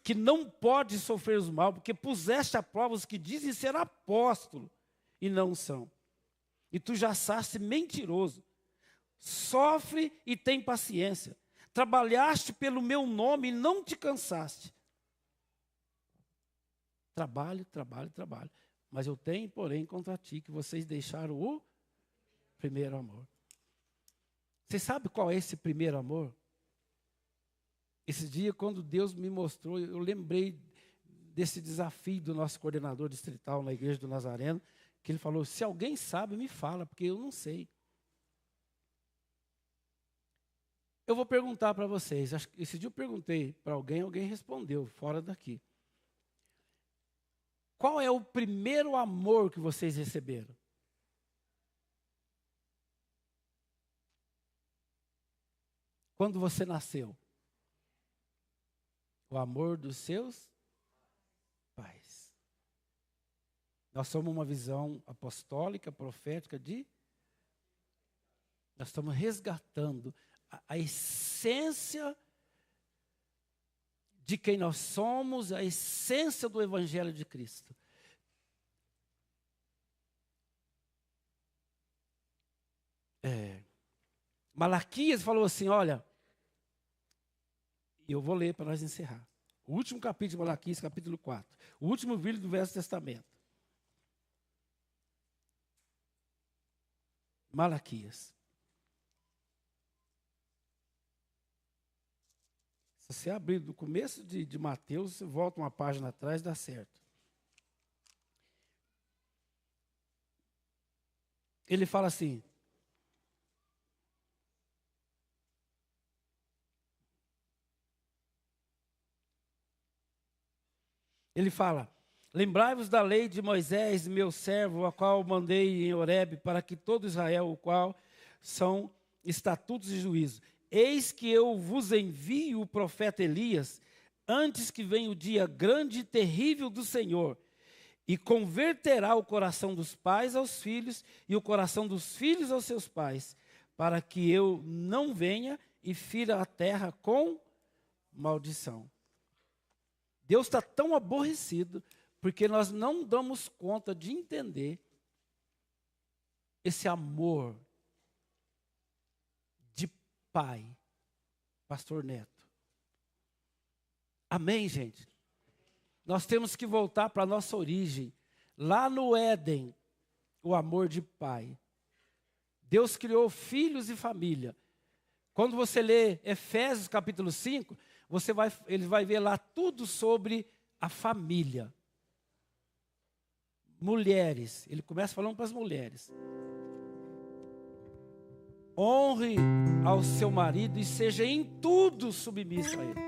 que não pode sofrer os mal, porque puseste à prova os que dizem ser apóstolo e não são. E tu já saste mentiroso. Sofre e tem paciência. Trabalhaste pelo meu nome e não te cansaste. Trabalho. Mas eu tenho, porém, contra ti, que vocês deixaram o primeiro amor. Você sabe qual é esse primeiro amor? Esse dia, quando Deus me mostrou, eu lembrei desse desafio do nosso coordenador distrital na Igreja do Nazareno, que ele falou: se alguém sabe, me fala, porque eu não sei. Eu vou perguntar para vocês. Esse dia eu perguntei para alguém respondeu, fora daqui. Qual é o primeiro amor que vocês receberam? Quando você nasceu? O amor dos seus pais. Nós somos uma visão apostólica, profética nós estamos resgatando a essência de quem nós somos, a essência do Evangelho de Cristo. Malaquias falou assim, olha, e eu vou ler para nós encerrar. O último capítulo de Malaquias, capítulo 4. O último livro do Velho Testamento. Malaquias. Se você abrir do começo de Mateus, você volta uma página atrás, dá certo. Ele fala assim: ele fala: lembrai-vos da lei de Moisés, meu servo, a qual mandei em Horebe, para que todo Israel, o qual são estatutos e juízos. Eis que eu vos envio o profeta Elias, antes que venha o dia grande e terrível do Senhor, e converterá o coração dos pais aos filhos, e o coração dos filhos aos seus pais, para que eu não venha e fira a terra com maldição. Deus está tão aborrecido, porque nós não damos conta de entender esse amor de pai, pastor Neto. Amém, gente? Nós temos que voltar para a nossa origem. Lá no Éden, o amor de pai. Deus criou filhos e família. Quando você lê Efésios capítulo 5, ele vai ver lá tudo sobre a família. Mulheres, ele começa falando para as mulheres. Honre ao seu marido e seja em tudo submisso a ele.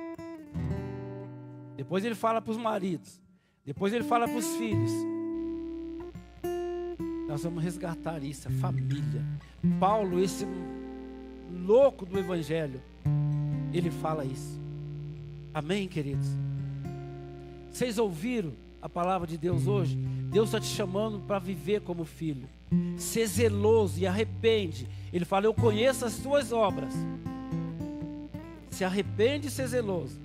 Depois ele fala para os maridos. Depois ele fala para os filhos. Nós vamos resgatar isso, a família. Paulo, esse louco do Evangelho, ele fala isso. Amém, queridos? Vocês ouviram a palavra de Deus hoje? Deus está te chamando para viver como filho. Ser zeloso e arrepende. Ele fala: eu conheço as tuas obras. Se arrepende e ser zeloso.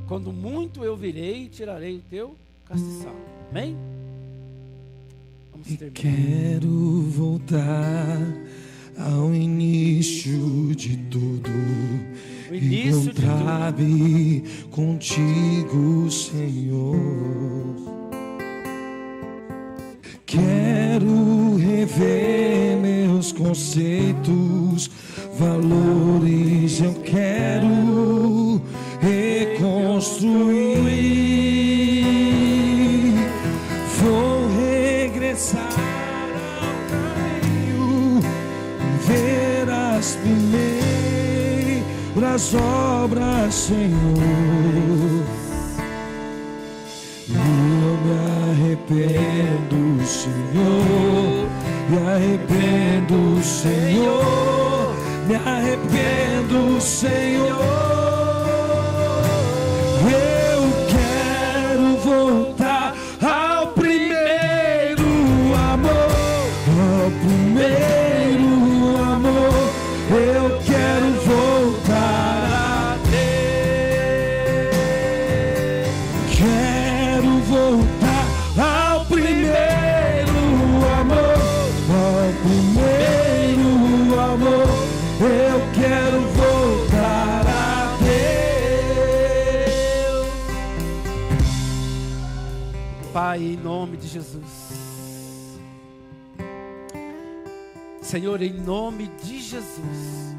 Quando muito eu virei e tirarei o teu castiçal. Amém? Vamos terminar. Quero voltar ao início de tudo. Encontrar-me contigo, Senhor. Quero rever meus conceitos, valores. Eu quero reconstruir. Vou regressar ao caminho, ver as primeiras nas obras, Senhor. E eu me arrependo, Senhor. Me arrependo, Senhor. Me arrependo, Senhor. Eu quero voltar ao primeiro amor. Ao primeiro amor. Eu quero voltar a ter. Quero voltar ao primeiro amor. Ao primeiro amor. Eu quero voltar a Deus. Pai, em nome de Jesus. Senhor, em nome de Jesus.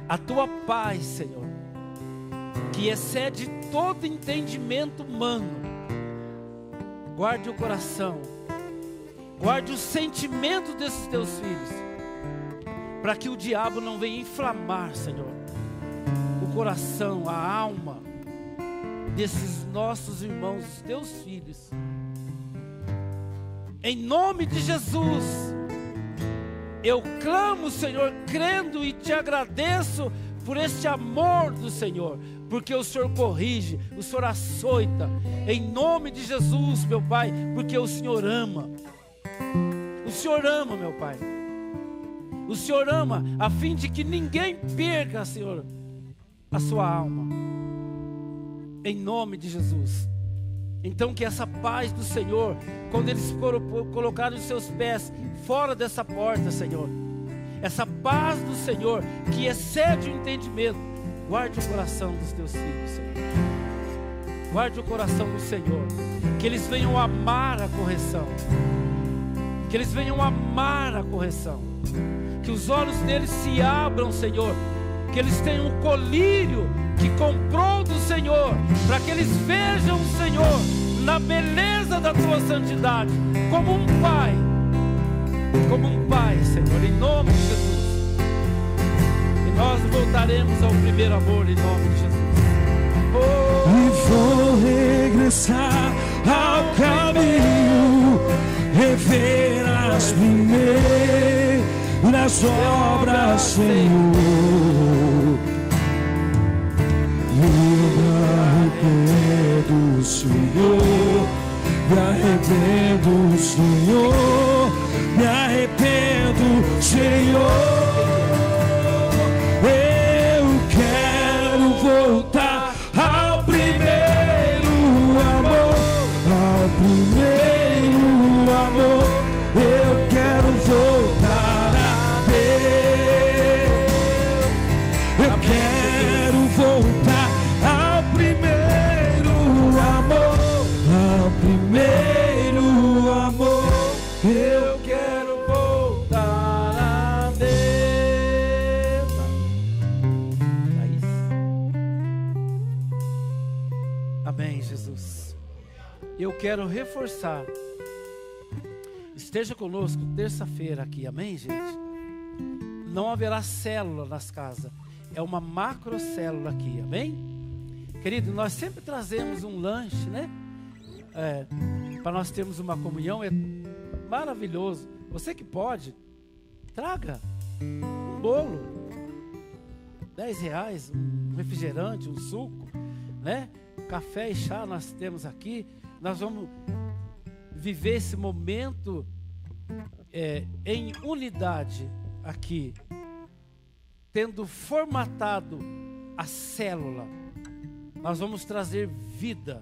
A tua paz, Senhor, que excede todo entendimento humano, guarde o coração, guarde o sentimento desses teus filhos, para que o diabo não venha inflamar, Senhor, o coração, a alma desses nossos irmãos, os teus filhos. Em nome de Jesus, eu clamo, Senhor, crendo e te agradeço por este amor do Senhor, porque o Senhor corrige, o Senhor açoita, em nome de Jesus, meu Pai, porque o Senhor ama. O Senhor ama, meu Pai. O Senhor ama, a fim de que ninguém perca, Senhor, a sua alma. Em nome de Jesus. Então que essa paz do Senhor, quando eles colocaram os seus pés fora dessa porta, Senhor, essa paz do Senhor, que excede o entendimento, guarde o coração dos teus filhos, Senhor. Guarde o coração do Senhor, que eles venham amar a correção, que eles venham amar a correção, que os olhos deles se abram, Senhor, que eles tenham um colírio que comprou do Senhor, para que eles vejam o Senhor na beleza da tua santidade, como um pai, Senhor, em nome de Jesus. E nós voltaremos ao primeiro amor, em nome de Jesus. E vou regressar ao caminho, rever as primeiras obras, Senhor. Me arrependo, Senhor. Me arrependo, Senhor. Me arrependo, Senhor. Eu quero voltar ao primeiro amor. Ao primeiro amor. Eu quero voltar a Deus. Eu quero voltar ao primeiro amor. Ao primeiro amor. Eu quero voltar a Deus. Amém, Jesus. Eu quero reforçar. Esteja conosco terça-feira aqui, amém, gente? Não haverá célula nas casas. É uma macrocélula aqui, amém? Querido, nós sempre trazemos um lanche, né? Para nós termos uma comunhão, é maravilhoso. Você que pode, traga um bolo, R$10, um refrigerante, um suco, né? Café e chá nós temos aqui. Nós vamos viver esse momento em unidade aqui, tendo formatado a célula. Nós vamos trazer vida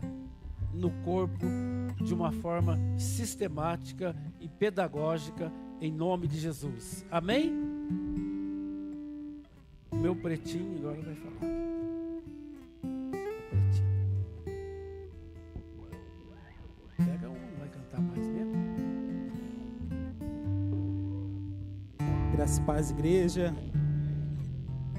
no corpo de uma forma sistemática e pedagógica, em nome de Jesus. Amém? O meu pretinho agora vai falar. Pretinho. Pega um, não vai cantar mais mesmo? Graças e paz, igreja.